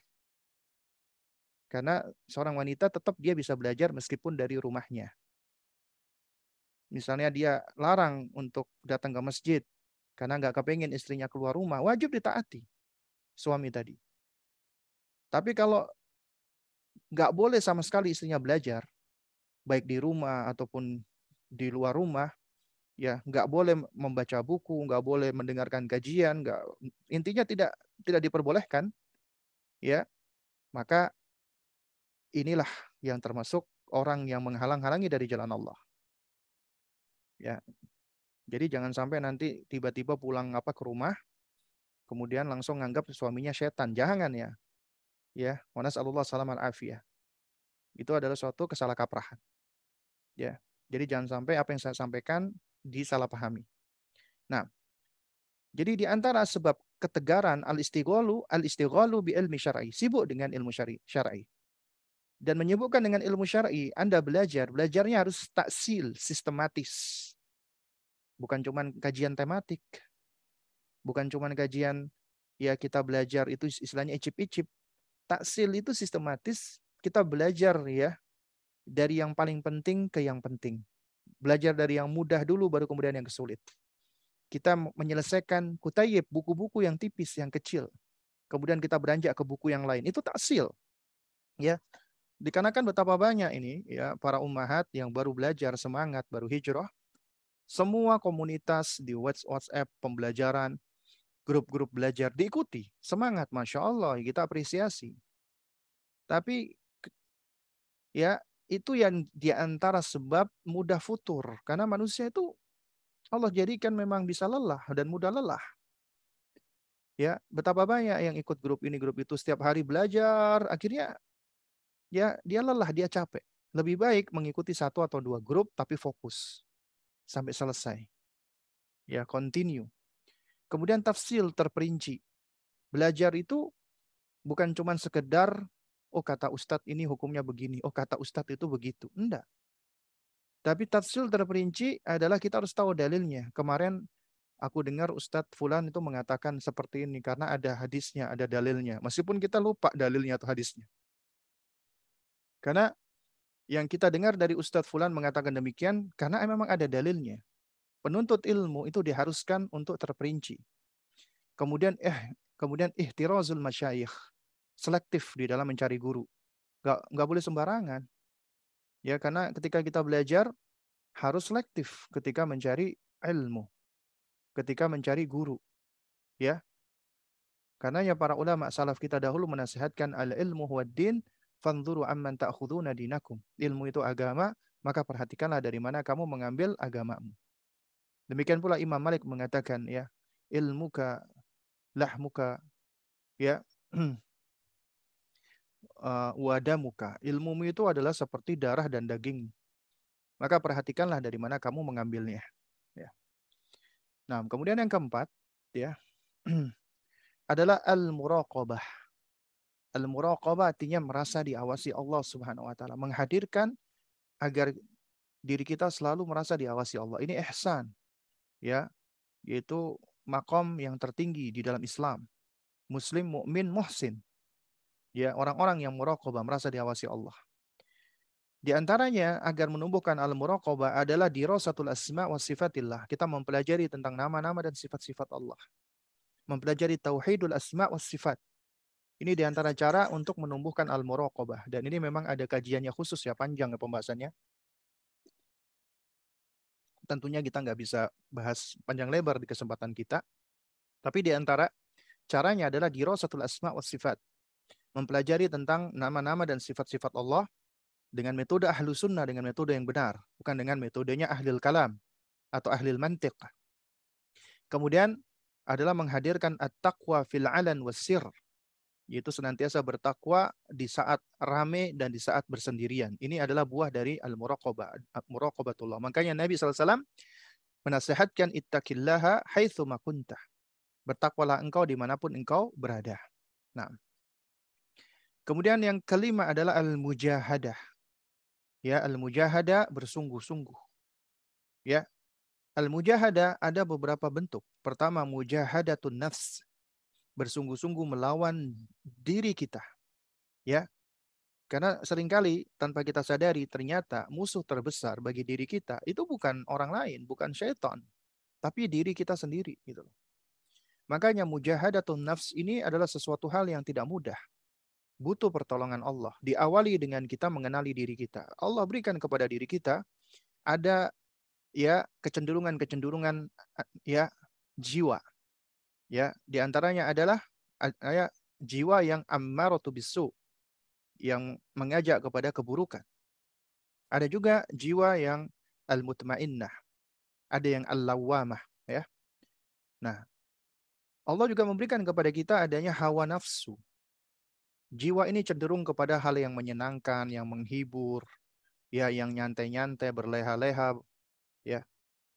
Karena seorang wanita tetap dia bisa belajar meskipun dari rumahnya. Misalnya dia larang untuk datang ke masjid karena nggak kepengen istrinya keluar rumah, wajib ditaati suami tadi. Tapi kalau nggak boleh sama sekali istrinya belajar, baik di rumah ataupun di luar rumah, ya nggak boleh membaca buku, nggak boleh mendengarkan kajian, nggak, intinya tidak diperbolehkan, ya maka inilah yang termasuk orang yang menghalang-halangi dari jalan Allah. Ya, jadi jangan sampai nanti tiba-tiba pulang ke rumah, kemudian langsung nganggap suaminya setan, jangan ya. Ya, wa nas'alullah salam al-afiyah. Itu adalah suatu kesalahkaprahan. Ya, jadi jangan sampai apa yang saya sampaikan disalahpahami. Nah, jadi di antara sebab ketegaran al-istighalu bi ilmi syar'i, sibuk dengan ilmu syar'i. Dan menyibukkan dengan ilmu syar'i, Anda belajarnya harus taksil, sistematis. Bukan cuma kajian tematik. Bukan cuma kajian ya kita belajar itu istilahnya icip-icip. Taksil itu sistematis, kita belajar ya dari yang paling penting ke yang penting. Belajar dari yang mudah dulu baru kemudian yang sulit. Kita menyelesaikan kutayib, buku-buku yang tipis, yang kecil. Kemudian kita beranjak ke buku yang lain. Itu taksil. Ya, dikarenakan betapa banyak ini ya para ummahat yang baru belajar, semangat, baru hijrah. Semua komunitas di WhatsApp pembelajaran, grup-grup belajar diikuti. Semangat, Masya Allah, kita apresiasi. Tapi ya itu yang diantara sebab mudah futur. Karena manusia itu Allah jadikan memang bisa lelah dan mudah lelah. Ya, betapa banyak yang ikut grup ini, grup itu setiap hari belajar, akhirnya ya dia lelah, dia capek. Lebih baik mengikuti satu atau dua grup tapi fokus sampai selesai. Ya, continue. Kemudian tafsil terperinci. Belajar itu bukan cuma sekedar oh kata Ustadz ini hukumnya begini, oh kata Ustadz itu begitu. Enggak. Tapi tafsil terperinci adalah kita harus tahu dalilnya. Kemarin aku dengar Ustadz Fulan itu mengatakan seperti ini karena ada hadisnya, ada dalilnya. Meskipun kita lupa dalilnya atau hadisnya. Karena yang kita dengar dari Ustadz Fulan mengatakan demikian karena memang ada dalilnya. Penuntut ilmu itu diharuskan untuk terperinci. Kemudian ihtirazul masyayikh. Selektif di dalam mencari guru. Nggak boleh sembarangan. Ya, karena ketika kita belajar harus selektif ketika mencari ilmu, ketika mencari guru. Ya, karena ya para ulama salaf kita dahulu menasihatkan al-ilmu huwad din fanzuru amman ta'khuduna dinakum. Ilmu itu agama, maka perhatikanlah dari mana kamu mengambil agamamu. Demikian pula Imam Malik mengatakan ya, ilmuka lahmuka ya wadamuka. Ilmumu itu adalah seperti darah dan daging. Maka perhatikanlah dari mana kamu mengambilnya. Ya. Nah, kemudian yang keempat ya adalah al-muraqabah. Al-muraqabah artinya merasa diawasi Allah Subhanahu wa taala, menghadirkan agar diri kita selalu merasa diawasi Allah. Ini ihsan, ya, yaitu makom yang tertinggi di dalam Islam. Muslim, mukmin, muhsin. Ya, orang-orang yang muraqabah merasa diawasi Allah. Di antaranya agar menumbuhkan al-muraqabah adalah dirasatul asma wa sifatillah. Kita mempelajari tentang nama-nama dan sifat-sifat Allah. Mempelajari tauhidul asma wa sifat. Ini di antara cara untuk menumbuhkan al-muraqabah. Dan ini memang ada kajiannya khusus ya, panjang ya pembahasannya. Tentunya kita nggak bisa bahas panjang lebar di kesempatan kita. Tapi di antara caranya adalah dirasatul asma wa sifat. Mempelajari tentang nama-nama dan sifat-sifat Allah dengan metode ahlu sunnah, dengan metode yang benar. Bukan dengan metodenya ahlil kalam atau ahlil mantiq. Kemudian adalah menghadirkan at-taqwa fil alan was sir, yaitu senantiasa bertakwa di saat rame dan di saat bersendirian. Ini adalah buah dari al-muraqabah, muraqabatullah. Makanya Nabi SAW menasihatkan ittaqillaha haitsu ma kuntah. Bertakwalah engkau dimanapun engkau berada. Nah, kemudian yang kelima adalah al-mujahadah. Ya, al-mujahadah bersungguh-sungguh. Ya, al-mujahadah ada beberapa bentuk. Pertama, mujahadatun nafs. Bersungguh-sungguh melawan diri kita. Ya, karena seringkali tanpa kita sadari ternyata musuh terbesar bagi diri kita itu bukan orang lain, bukan syaitan, tapi diri kita sendiri gitu. Makanya mujahadatun nafs ini adalah sesuatu hal yang tidak mudah. Butuh pertolongan Allah. Diawali dengan kita mengenali diri kita. Allah berikan kepada diri kita ada ya kecenderungan-kecenderungan ya jiwa. Ya, di antaranya adalah ya jiwa yang ammaratu bisu, yang mengajak kepada keburukan. Ada juga jiwa yang al-mutmainnah, ada yang al-lawwamah ya. Nah, Allah juga memberikan kepada kita adanya hawa nafsu. Jiwa ini cenderung kepada hal yang menyenangkan, yang menghibur, ya, yang nyantai-nyantai, berleha-leha, ya.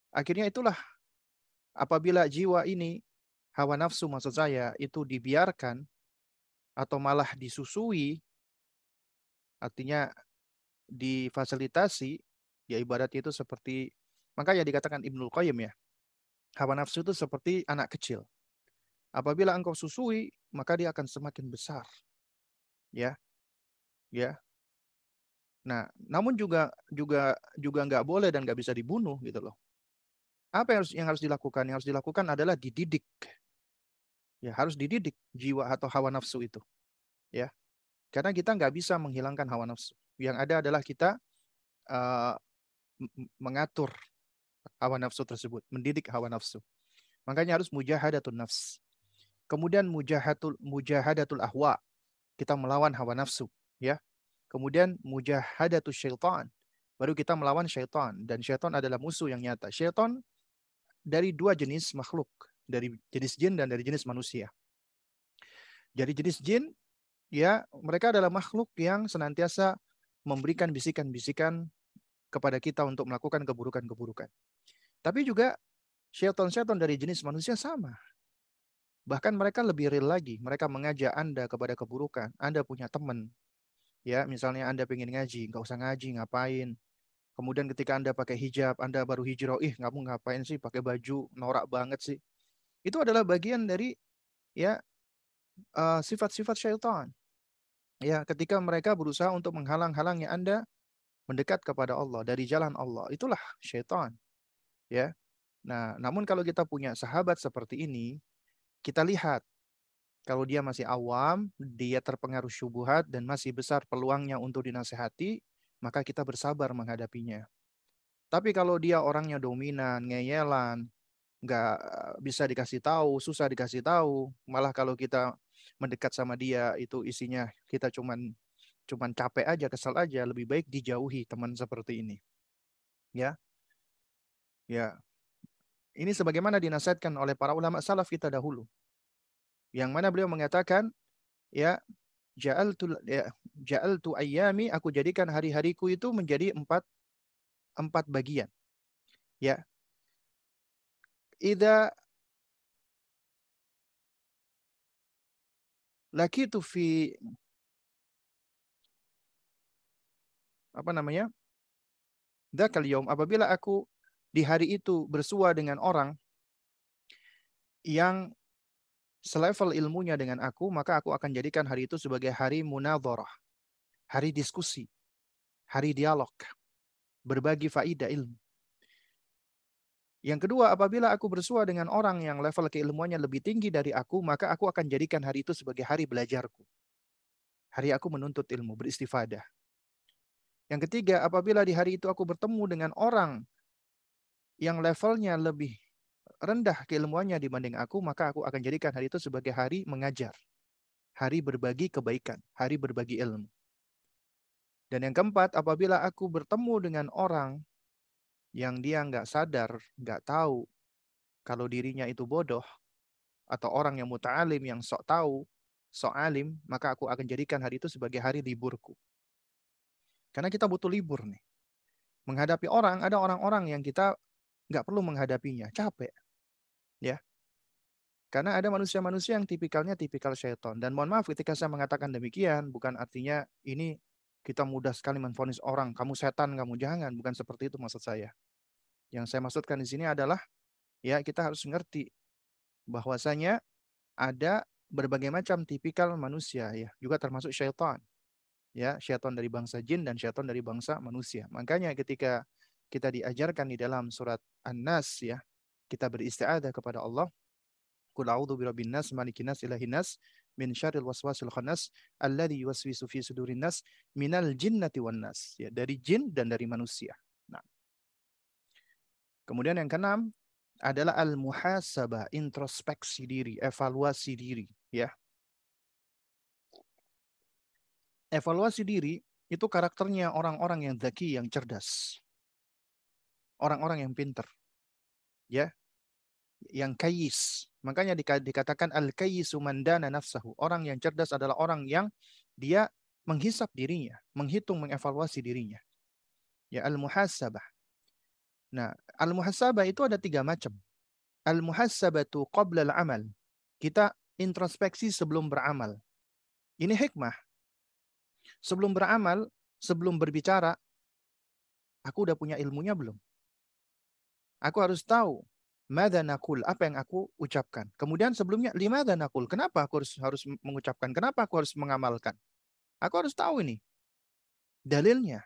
Akhirnya itulah apabila jiwa ini, hawa nafsu maksud saya, itu dibiarkan atau malah disusui, artinya difasilitasi, ya ibaratnya itu seperti, makanya dikatakan Ibnul Qayyim ya, hawa nafsu itu seperti anak kecil. Apabila engkau susui, maka dia akan semakin besar. Ya, ya. Nah, namun juga nggak boleh dan nggak bisa dibunuh gitu loh. Apa yang harus dilakukan? Yang harus dilakukan adalah dididik. Ya, harus dididik jiwa atau hawa nafsu itu. Ya, karena kita nggak bisa menghilangkan hawa nafsu. Yang ada adalah kita uh, mengatur hawa nafsu tersebut, mendidik hawa nafsu. Makanya harus mujahadatun nafs. Kemudian mujahadatul ahwa, kita melawan hawa nafsu, ya. Kemudian mujahadatul syaitan, baru kita melawan syaitan, dan syaitan adalah musuh yang nyata. Syaitan dari dua jenis makhluk, dari jenis jin dan dari jenis manusia. Dari jenis jin, ya, mereka adalah makhluk yang senantiasa memberikan bisikan-bisikan kepada kita untuk melakukan keburukan-keburukan. Tapi juga syaitan-syaitan dari jenis manusia sama. Bahkan mereka lebih real lagi. Mereka mengajak Anda kepada keburukan. Anda punya teman, ya, misalnya Anda pengen ngaji, nggak usah ngaji, ngapain? Kemudian ketika Anda pakai hijab, Anda baru hijrah, kamu ngapain sih pakai baju, norak banget sih. Itu adalah bagian dari, ya, sifat-sifat syaitan. Ya, ketika mereka berusaha untuk menghalang-halangi Anda mendekat kepada Allah dari jalan Allah, itulah syaitan. Ya. Nah, namun kalau kita punya sahabat seperti ini, kita lihat kalau dia masih awam, dia terpengaruh syubhat dan masih besar peluangnya untuk dinasehati, maka kita bersabar menghadapinya. Tapi kalau dia orangnya dominan, ngeyelan, nggak bisa dikasih tahu, susah dikasih tahu, malah kalau kita mendekat sama dia itu isinya kita cuman capek aja, kesal aja, lebih baik dijauhi teman seperti ini. Ya, ya. Ini sebagaimana dinasihatkan oleh para ulama salaf kita dahulu. Yang mana beliau mengatakan, ya, ja'altu ayyami, aku jadikan hari-hariku itu menjadi empat bagian. Ya. Idza lakitu fi apa namanya? Dzakal yaum, apabila aku di hari itu bersua dengan orang yang selevel ilmunya dengan aku, maka aku akan jadikan hari itu sebagai hari munadharah, hari diskusi, hari dialog, berbagi faidah ilmu. Yang kedua, apabila aku bersua dengan orang yang level keilmuannya lebih tinggi dari aku, maka aku akan jadikan hari itu sebagai hari belajarku. Hari aku menuntut ilmu, beristifadah. Yang ketiga, apabila di hari itu aku bertemu dengan orang yang levelnya lebih rendah keilmuannya dibanding aku, maka aku akan jadikan hari itu sebagai hari mengajar. Hari berbagi kebaikan, hari berbagi ilmu. Dan yang keempat, apabila aku bertemu dengan orang yang dia nggak sadar, nggak tahu kalau dirinya itu bodoh, atau orang yang muta'alim, yang sok tahu, sok alim, maka aku akan jadikan hari itu sebagai hari liburku. Karena kita butuh libur nih. Menghadapi orang, ada orang-orang yang kita nggak perlu menghadapinya, capek. Ya. Karena ada manusia-manusia yang tipikal syaitan. Dan mohon maaf ketika saya mengatakan demikian, bukan artinya ini kita mudah sekali menvonis orang, kamu setan, kamu jangan. Bukan seperti itu maksud saya. Yang saya maksudkan di sini adalah, ya, kita harus mengerti bahwasanya ada berbagai macam tipikal manusia, ya, juga termasuk syaitan. Ya, syaitan dari bangsa jin dan syaitan dari bangsa manusia. Makanya ketika kita diajarkan di dalam surat An-Nas, ya, kita beristi'adzah kepada Allah. Qul a'udzu birabbin nas, malikin nas, ilahin nas, min syarril waswasil khannas, alladzi yuwaswisu fi sudurin nas, minal jinnati wan nas. Ya, dari jin dan dari manusia. Nah, kemudian yang keenam adalah al-muhasabah, introspeksi diri, evaluasi diri, ya. Evaluasi diri itu karakternya orang-orang yang zaki, yang cerdas. Orang-orang yang pintar, ya, yang kayis. Makanya dikatakan al-kayisu mandana nafsahu. Orang yang cerdas adalah orang yang dia menghisap dirinya, menghitung, mengevaluasi dirinya. Ya, al-muhasabah. Nah, al-muhasabah itu ada 3 macam. Al-muhasabatu qabla al-amal. Kita introspeksi sebelum beramal. Ini hikmah. Sebelum beramal, sebelum berbicara, aku udah punya ilmunya belum? Aku harus tahu madza naqul, apa yang aku ucapkan. Kemudian sebelumnya limadza naqul, kenapa aku harus mengucapkan? Kenapa aku harus mengamalkan? Aku harus tahu ini dalilnya.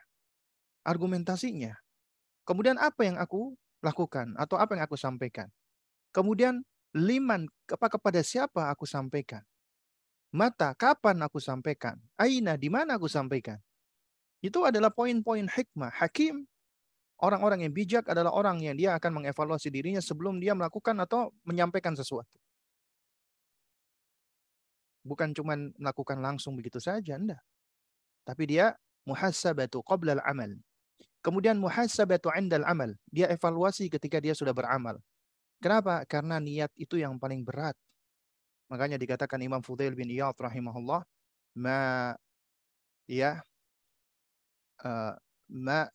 argumentasinya. Kemudian apa yang aku lakukan atau apa yang aku sampaikan. Kemudian liman, kepada siapa aku sampaikan. Mata, kapan aku sampaikan. Aina, di mana aku sampaikan. Itu adalah poin-poin hikmah. Hakim, orang-orang yang bijak adalah orang yang dia akan mengevaluasi dirinya sebelum dia melakukan atau menyampaikan sesuatu. Bukan cuma melakukan langsung begitu saja, enggak. Tapi dia muhasabatu qabla al-amal. Kemudian muhasabatu 'indal amal. Dia evaluasi ketika dia sudah beramal. Kenapa? Karena niat itu yang paling berat. Makanya dikatakan Imam Fudail bin Iyad rahimahullah, ma ya uh, ma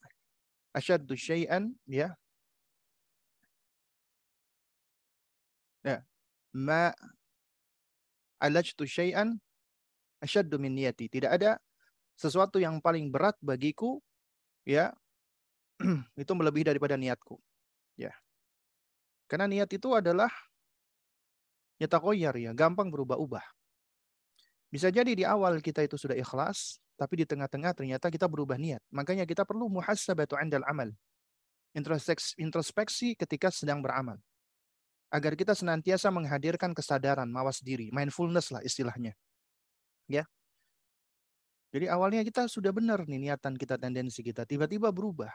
asyaddu syai'an ya ya ma alajtu syai'an asyaddu min niyati. Tidak ada sesuatu yang paling berat bagiku ya itu melebihi daripada niatku. Ya. Karena niat itu adalah yatakoyar ya, gampang berubah-ubah. Bisa jadi di awal kita itu sudah ikhlas, tapi di tengah-tengah ternyata kita berubah niat. Makanya kita perlu muhasabatu 'indal amal. Introspeksi ketika sedang beramal. Agar kita senantiasa menghadirkan kesadaran, mawas diri, mindfulness lah istilahnya. Ya. Jadi awalnya kita sudah benar nih niatan kita, tendensi kita, tiba-tiba berubah.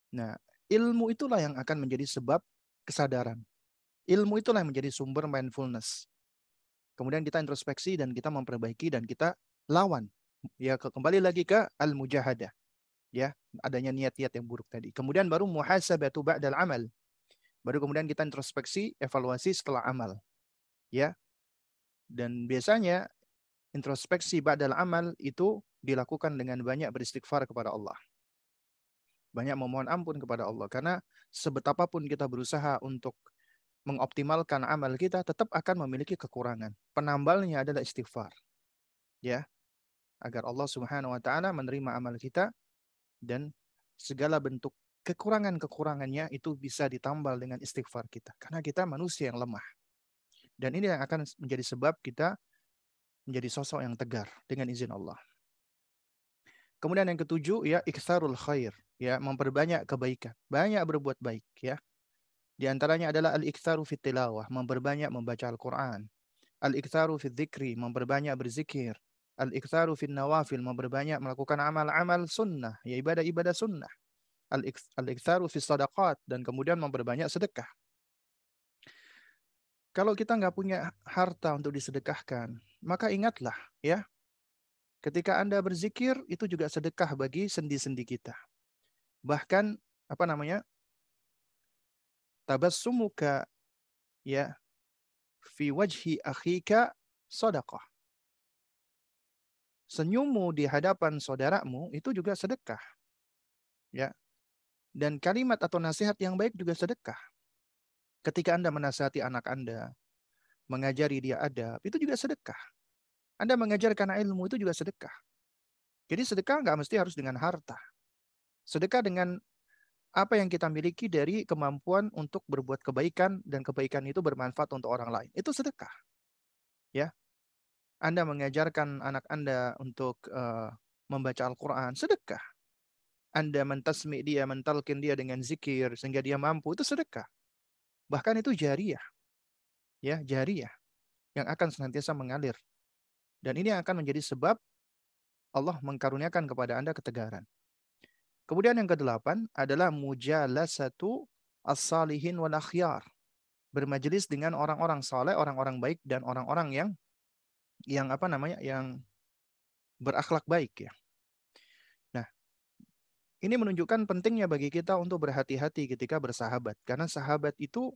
Nah, ilmu itulah yang akan menjadi sebab kesadaran. Ilmu itulah yang menjadi sumber mindfulness. Kemudian kita introspeksi dan kita memperbaiki dan kita lawan. Ya, kembali lagi ke al-mujahadah. Ya, adanya niat-niat yang buruk tadi. Kemudian baru muhasabatu ba'dal amal. Baru kemudian kita introspeksi, evaluasi setelah amal. Ya. Dan biasanya introspeksi ba'dal amal itu dilakukan dengan banyak beristighfar kepada Allah. Banyak memohon ampun kepada Allah. Karena sebetapapun kita berusaha untuk mengoptimalkan amal kita, tetap akan memiliki kekurangan. Penambalnya adalah istighfar. Ya. Agar Allah Subhanahu wa taala menerima amal kita dan segala bentuk kekurangan-kekurangannya itu bisa ditambal dengan istighfar kita. Karena kita manusia yang lemah. Dan ini yang akan menjadi sebab kita menjadi sosok yang tegar dengan izin Allah. Kemudian yang ketujuh ya iktsarul khair, ya memperbanyak kebaikan, banyak berbuat baik ya. Di antaranya adalah al-iktsaru fit tilawah, memperbanyak membaca Al-Qur'an. Al-iktsaru fit dzikri, memperbanyak berzikir. Al-iktsaru fit nawafil, memperbanyak melakukan amal-amal sunnah, ya ibadah-ibadah sunnah. Al-iktsaru fit sadaqat, dan kemudian memperbanyak sedekah. Kalau kita nggak punya harta untuk disedekahkan, maka ingatlah ya, ketika Anda berzikir itu juga sedekah bagi sendi-sendi kita. Bahkan apa namanya? Tabassumuka ya fi wajhi akhika sadaqah. Senyummu di hadapan saudaramu itu juga sedekah. Ya. Dan kalimat atau nasihat yang baik juga sedekah. Ketika Anda menasihati anak Anda, mengajari dia adab, itu juga sedekah. Anda mengajarkan ilmu itu juga sedekah. Jadi sedekah nggak mesti harus dengan harta. Sedekah dengan apa yang kita miliki dari kemampuan untuk berbuat kebaikan dan kebaikan itu bermanfaat untuk orang lain. Itu sedekah. Ya. Anda mengajarkan anak Anda untuk membaca Al-Quran, sedekah. Anda mentasmi dia, mentalkin dia dengan zikir sehingga dia mampu, itu sedekah. Bahkan itu jariyah. Ya, jariyah yang akan senantiasa mengalir. Dan ini akan menjadi sebab Allah mengkaruniakan kepada Anda ketegaran. Kemudian yang kedelapan adalah mujalasatu as-salihin wal akhyar. Bermajelis dengan orang-orang saleh, orang-orang baik dan orang-orang yang apa namanya? Yang berakhlak baik ya. Nah, ini menunjukkan pentingnya bagi kita untuk berhati-hati ketika bersahabat, karena sahabat itu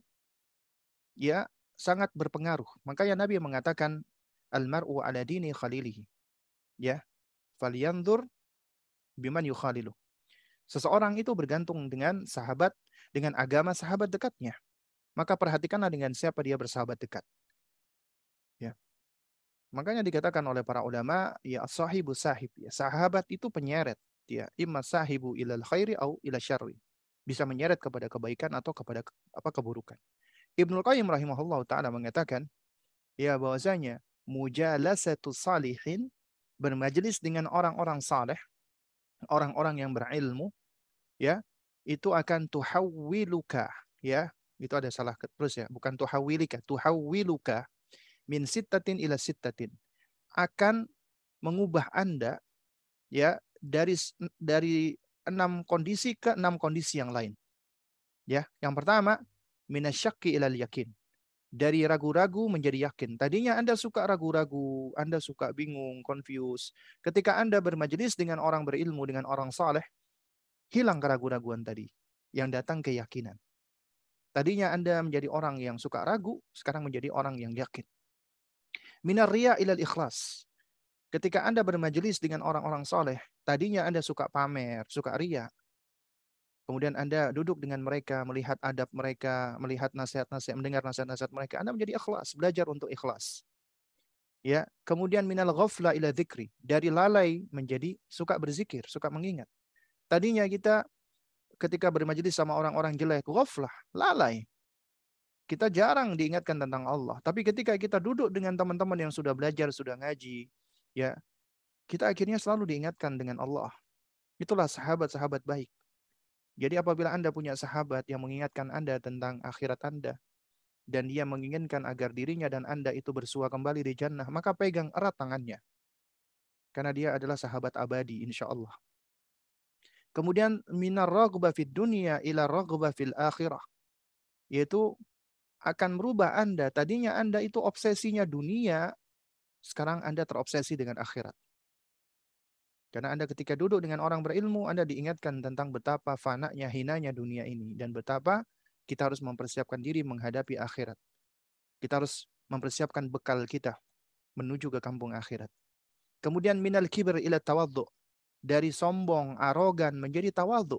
ya sangat berpengaruh. Makanya Nabi mengatakan al-mar'u ala dini khalilihi. Ya, falyanzur biman yukhalilu. Seseorang itu bergantung dengan sahabat, dengan agama sahabat dekatnya. Maka perhatikanlah dengan siapa dia bersahabat dekat. Ya. Makanya dikatakan oleh para ulama, ya sahibu sahib, ya sahabat itu penyeret, ya imma sahibu ilal khairi au ila syarri. Bisa menyeret kepada kebaikan atau kepada keburukan. Ibnu Qayyim rahimahullah taala mengatakan, ya bahwasanya mujalasatu salihin, bermajelis dengan orang-orang saleh, orang-orang yang berilmu, ya, itu akan tuhawwiluka, ya. Itu ada salah terus ya, bukan tuhawwilika, tuhawwiluka min sittatin ila sittatin. Akan mengubah Anda, ya, dari 6 kondisi ke 6 kondisi yang lain. Ya, yang pertama minasyakki ilal yakin. Dari ragu-ragu menjadi yakin. Tadinya Anda suka ragu-ragu, Anda suka bingung, confused. Ketika Anda bermajelis dengan orang berilmu, dengan orang saleh, hilang keraguan-raguan tadi. Yang datang keyakinan. Tadinya Anda menjadi orang yang suka ragu, sekarang menjadi orang yang yakin. Minar riya ilal ikhlas. Ketika Anda bermajelis dengan orang-orang saleh, tadinya Anda suka pamer, suka riya. Kemudian Anda duduk dengan mereka, melihat adab mereka, melihat nasihat-nasihat, mendengar nasihat-nasihat mereka. Anda menjadi ikhlas, belajar untuk ikhlas. Ya, kemudian minal ghafla ila dzikri, dari lalai menjadi suka berzikir, suka mengingat. Tadinya kita ketika bermajelis sama orang-orang jelek, ghaflah, lalai. Kita jarang diingatkan tentang Allah. Tapi ketika kita duduk dengan teman-teman yang sudah belajar, sudah ngaji, ya, kita akhirnya selalu diingatkan dengan Allah. Itulah sahabat-sahabat baik. Jadi apabila Anda punya sahabat yang mengingatkan Anda tentang akhirat Anda, dan dia menginginkan agar dirinya dan Anda itu bersua kembali di jannah, maka pegang erat tangannya. Karena dia adalah sahabat abadi, insya Allah. Kemudian, minar raghbah fid dunya ila raghbah fil akhirah. Yaitu akan merubah Anda. Tadinya Anda itu obsesinya dunia, sekarang Anda terobsesi dengan akhirat. Karena Anda ketika duduk dengan orang berilmu, Anda diingatkan tentang betapa fananya, hinanya dunia ini. Dan betapa kita harus mempersiapkan diri menghadapi akhirat. Kita harus mempersiapkan bekal kita menuju ke kampung akhirat. Kemudian minal kibr ila tawadhu. Dari sombong, arogan menjadi tawadhu.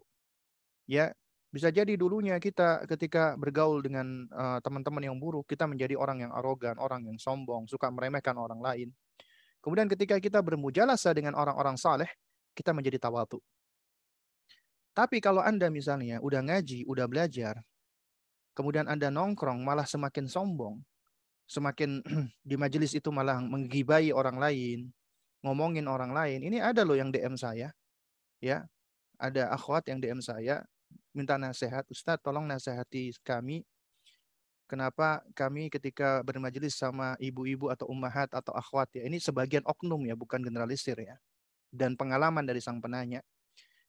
Ya, bisa jadi dulunya kita ketika bergaul dengan teman-teman yang buruk, kita menjadi orang yang arogan, orang yang sombong, suka meremehkan orang lain. Kemudian ketika kita bermujalasah dengan orang-orang saleh, kita menjadi tawadhu. Tapi kalau Anda misalnya udah ngaji, udah belajar, kemudian Anda nongkrong malah semakin sombong, semakin di majelis itu malah menggibai orang lain, ngomongin orang lain. Ini ada loh yang DM saya, ya. Ada akhwat yang DM saya, minta nasihat, Ustadz tolong nasihati kami. Kenapa kami ketika bermajelis sama ibu-ibu atau ummahat atau akhwat, ya. Ini sebagian oknum ya, bukan generalisir ya. Dan pengalaman dari sang penanya.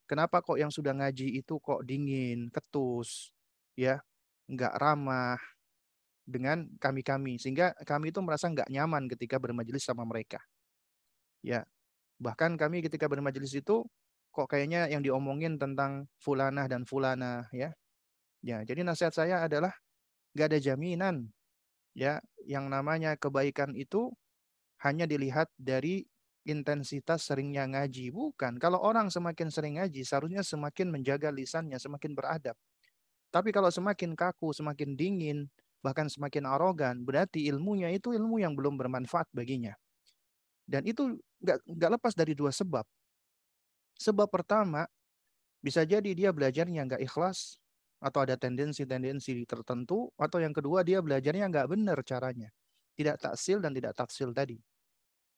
Kenapa kok yang sudah ngaji itu kok dingin, ketus, ya, nggak ramah dengan kami-kami. Sehingga kami itu merasa nggak nyaman ketika bermajelis sama mereka. Ya, bahkan kami ketika bermajelis itu kok kayaknya yang diomongin tentang fulanah dan fulanah, ya. Ya, jadi nasihat saya adalah nggak ada jaminan, ya, yang namanya kebaikan itu hanya dilihat dari intensitas seringnya ngaji. Bukan. Kalau orang semakin sering ngaji, seharusnya semakin menjaga lisannya, semakin beradab. Tapi kalau semakin kaku, semakin dingin, bahkan semakin arogan, berarti ilmunya itu ilmu yang belum bermanfaat baginya. Dan itu nggak lepas dari dua sebab. Sebab pertama, bisa jadi dia belajarnya nggak ikhlas, atau ada tendensi-tendensi tertentu, atau yang kedua dia belajarnya nggak benar caranya. Tidak taksil dan tidak taksil tadi.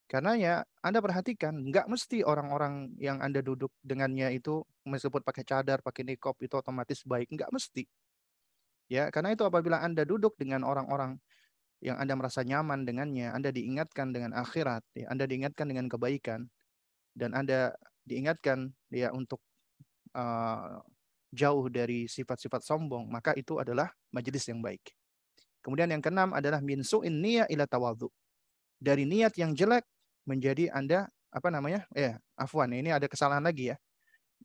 Karena ya Anda perhatikan, nggak mesti orang-orang yang Anda duduk dengannya itu meskipun pakai cadar, pakai niqab itu otomatis baik. Nggak mesti. Ya, karena itu apabila Anda duduk dengan orang-orang yang Anda merasa nyaman dengannya, Anda diingatkan dengan akhirat, ya, Anda diingatkan dengan kebaikan, dan Anda diingatkan ya untuk uh, jauh dari sifat-sifat sombong, maka itu adalah majelis yang baik. Kemudian yang keenam adalah min su'in niyya ila tawadhu. Dari niat yang jelek menjadi Anda apa namanya? Afwan, ini ada kesalahan lagi ya.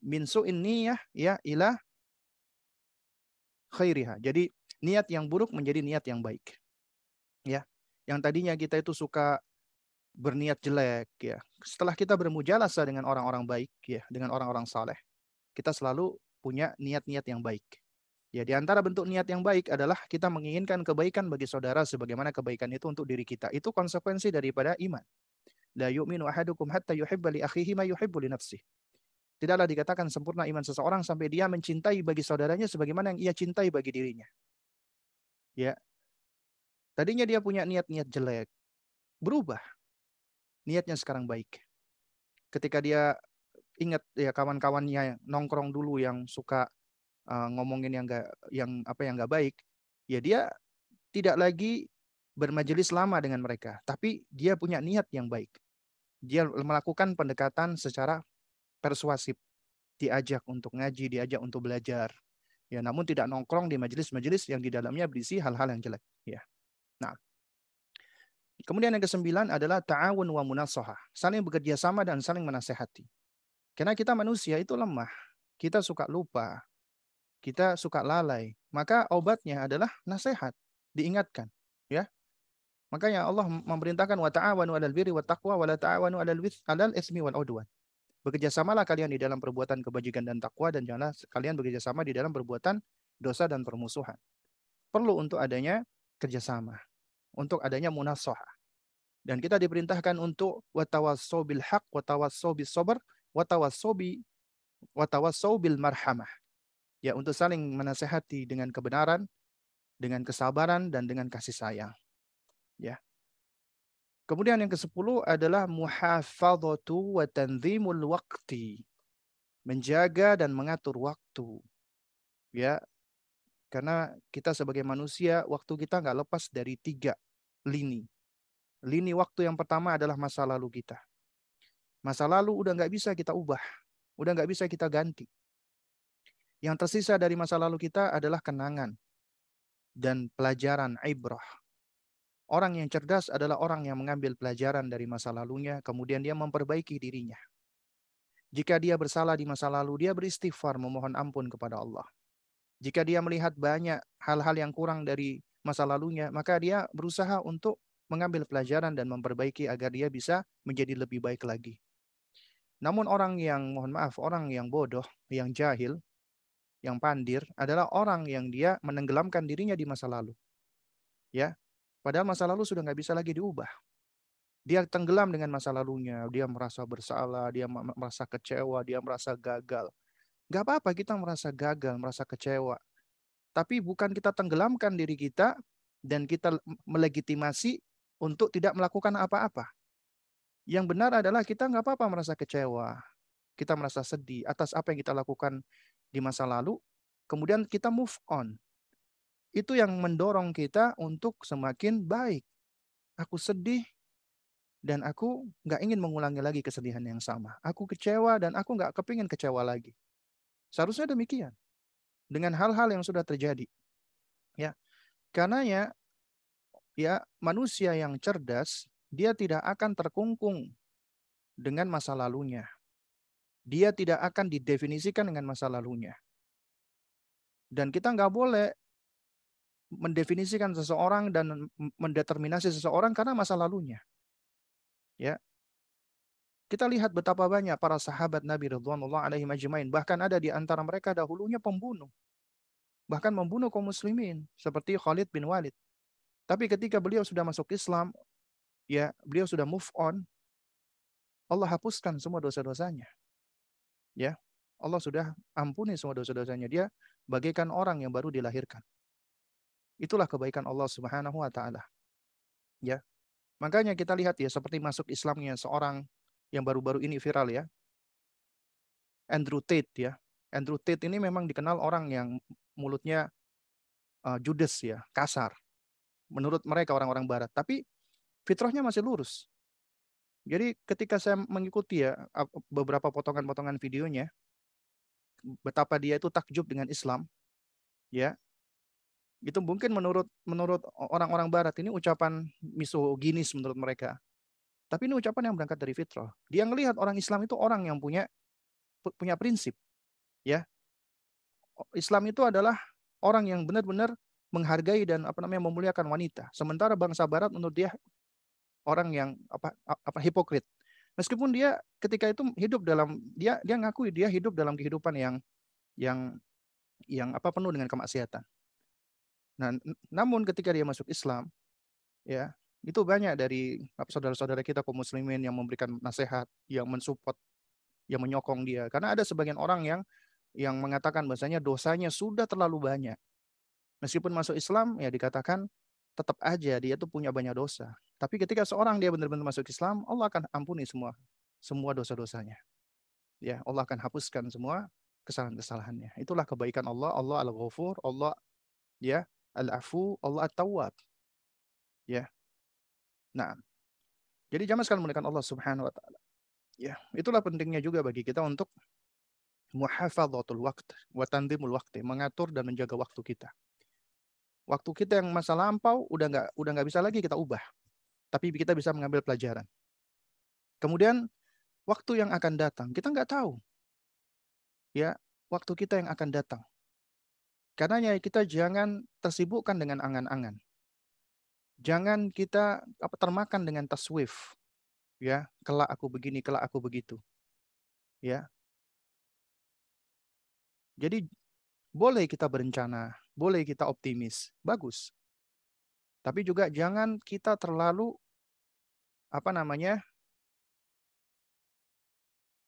Min su'in niyyah ya ila khairiha. Jadi niat yang buruk menjadi niat yang baik. Ya. Yang tadinya kita itu suka berniat jelek ya. Setelah kita bermujalasah dengan orang-orang baik ya, dengan orang-orang saleh, kita selalu punya niat-niat yang baik. Ya, di antara bentuk niat yang baik adalah kita menginginkan kebaikan bagi saudara sebagaimana kebaikan itu untuk diri kita. Itu konsekuensi daripada iman. La yu'minu ahadukum hatta yuhibba li akhihi ma yuhibbu li nafsihi. Tidaklah dikatakan sempurna iman seseorang sampai dia mencintai bagi saudaranya sebagaimana yang ia cintai bagi dirinya. Ya. Tadinya dia punya niat-niat jelek, berubah. Niatnya sekarang baik. Ketika dia ingat ya kawan-kawannya nongkrong dulu yang suka ngomongin yang nggak baik, ya dia tidak lagi bermajelis lama dengan mereka, tapi dia punya niat yang baik. Dia melakukan pendekatan secara persuasif, diajak untuk ngaji, diajak untuk belajar. Ya, namun tidak nongkrong di majelis-majelis yang di dalamnya berisi hal-hal yang jelek. Ya. Nah, kemudian yang kesembilan adalah ta'awun wa munasahah, saling bekerja sama dan saling menasehati. Karena kita manusia itu lemah, kita suka lupa, kita suka lalai. Maka obatnya adalah nasihat, diingatkan. Ya, makanya Allah memerintahkan wa ta'awanu 'alal birri wat taqwa wa la ta'awanu 'alal itsmi wal 'udwan. Bekerjasamalah kalian di dalam perbuatan kebajikan dan takwa, dan janganlah kalian bekerjasama di dalam perbuatan dosa dan permusuhan. Perlu untuk adanya kerjasama, untuk adanya munasahah. Dan kita diperintahkan untuk watawassau bil haq, watawassau bis sabr, watawassau bil marhamah. Ya, untuk saling menasehati dengan kebenaran, dengan kesabaran, dan dengan kasih sayang. Ya. Kemudian yang ke-10 adalah muhafadzatu wa tanzimul waqti. Menjaga dan mengatur waktu. Ya, karena kita sebagai manusia, waktu kita nggak lepas dari 3 lini. Lini waktu yang pertama adalah masa lalu kita. Masa lalu udah nggak bisa kita ubah, udah nggak bisa kita ganti. Yang tersisa dari masa lalu kita adalah kenangan dan pelajaran ibrah. Orang yang cerdas adalah orang yang mengambil pelajaran dari masa lalunya, kemudian dia memperbaiki dirinya. Jika dia bersalah di masa lalu, dia beristighfar memohon ampun kepada Allah. Jika dia melihat banyak hal-hal yang kurang dari masa lalunya, maka dia berusaha untuk mengambil pelajaran dan memperbaiki agar dia bisa menjadi lebih baik lagi. Namun orang yang, mohon maaf, orang yang bodoh, yang jahil, yang pandir adalah orang yang dia menenggelamkan dirinya di masa lalu. Ya, padahal masa lalu sudah nggak bisa lagi diubah. Dia tenggelam dengan masa lalunya, dia merasa bersalah, dia merasa kecewa, dia merasa gagal. Nggak apa-apa kita merasa gagal, merasa kecewa. Tapi bukan kita tenggelamkan diri kita dan kita melegitimasi untuk tidak melakukan apa-apa. Yang benar adalah kita nggak apa-apa merasa kecewa. Kita merasa sedih atas apa yang kita lakukan di masa lalu. Kemudian kita move on. Itu yang mendorong kita untuk semakin baik. Aku sedih dan aku nggak ingin mengulangi lagi kesedihan yang sama. Aku kecewa dan aku nggak kepingin kecewa lagi. Seharusnya demikian. Dengan hal-hal yang sudah terjadi. Ya, karena ya manusia yang cerdas, dia tidak akan terkungkung dengan masa lalunya. Dia tidak akan didefinisikan dengan masa lalunya. Dan kita nggak boleh mendefinisikan seseorang dan mendeterminasi seseorang karena masa lalunya. Ya, kita lihat betapa banyak para sahabat Nabi radhiyallahu alaihim ajmain, bahkan ada di antara mereka dahulunya pembunuh, bahkan membunuh kaum muslimin seperti Khalid bin Walid. Tapi ketika beliau sudah masuk Islam, ya beliau sudah move on, Allah hapuskan semua dosa-dosanya. Ya, Allah sudah ampuni semua dosa-dosanya. Dia bagaikan orang yang baru dilahirkan. Itulah kebaikan Allah Subhanahu wa taala. Ya. Makanya kita lihat ya seperti masuk Islamnya seorang yang baru-baru ini viral ya. Andrew Tate ya. Andrew Tate ini memang dikenal orang yang mulutnya judes ya, kasar. Menurut mereka orang-orang barat, tapi fitrahnya masih lurus. Jadi ketika saya mengikuti ya beberapa potongan-potongan videonya, betapa dia itu takjub dengan Islam, ya. Itu mungkin menurut orang-orang barat ini ucapan misoginis menurut mereka. Tapi ini ucapan yang berangkat dari fitrah. Dia ngelihat orang Islam itu orang yang punya prinsip, ya. Islam itu adalah orang yang benar-benar menghargai dan memuliakan wanita. Sementara bangsa barat menurut dia orang yang hipokrit. Meskipun dia ketika itu hidup dalam dia ngakui dia hidup dalam kehidupan yang penuh dengan kemaksiatan. Nah, namun ketika dia masuk Islam, ya, itu banyak dari saudara-saudara kita kaum muslimin yang memberikan nasihat, yang mensupport, yang menyokong dia. Karena ada sebagian orang yang mengatakan bahasanya dosanya sudah terlalu banyak. Meskipun masuk Islam, ya dikatakan tetap aja dia tuh punya banyak dosa. Tapi ketika seorang dia benar-benar masuk Islam, Allah akan ampuni semua dosa-dosanya. Ya, Allah akan hapuskan semua kesalahan-kesalahannya. Itulah kebaikan Allah. Allah Al-Ghafur, Allah ya Al-Afu, Allah At-Tawwab. Ya. Nah, jadi jamaah sekalian menekan Allah Subhanahu wa taala. Ya, itulah pentingnya juga bagi kita untuk muhafadhatul waqt wa tanzimul waqti, mengatur dan menjaga waktu kita. Waktu kita yang masa lampau udah nggak bisa lagi kita ubah, tapi kita bisa mengambil pelajaran. Kemudian waktu yang akan datang kita nggak tahu, ya waktu kita yang akan datang. Karenanya kita jangan tersibukkan dengan angan-angan. Jangan kita termakan dengan taswif, ya kelak aku begini, kelak aku begitu, ya. Jadi boleh kita berencana, boleh kita optimis, bagus. Tapi juga jangan kita terlalu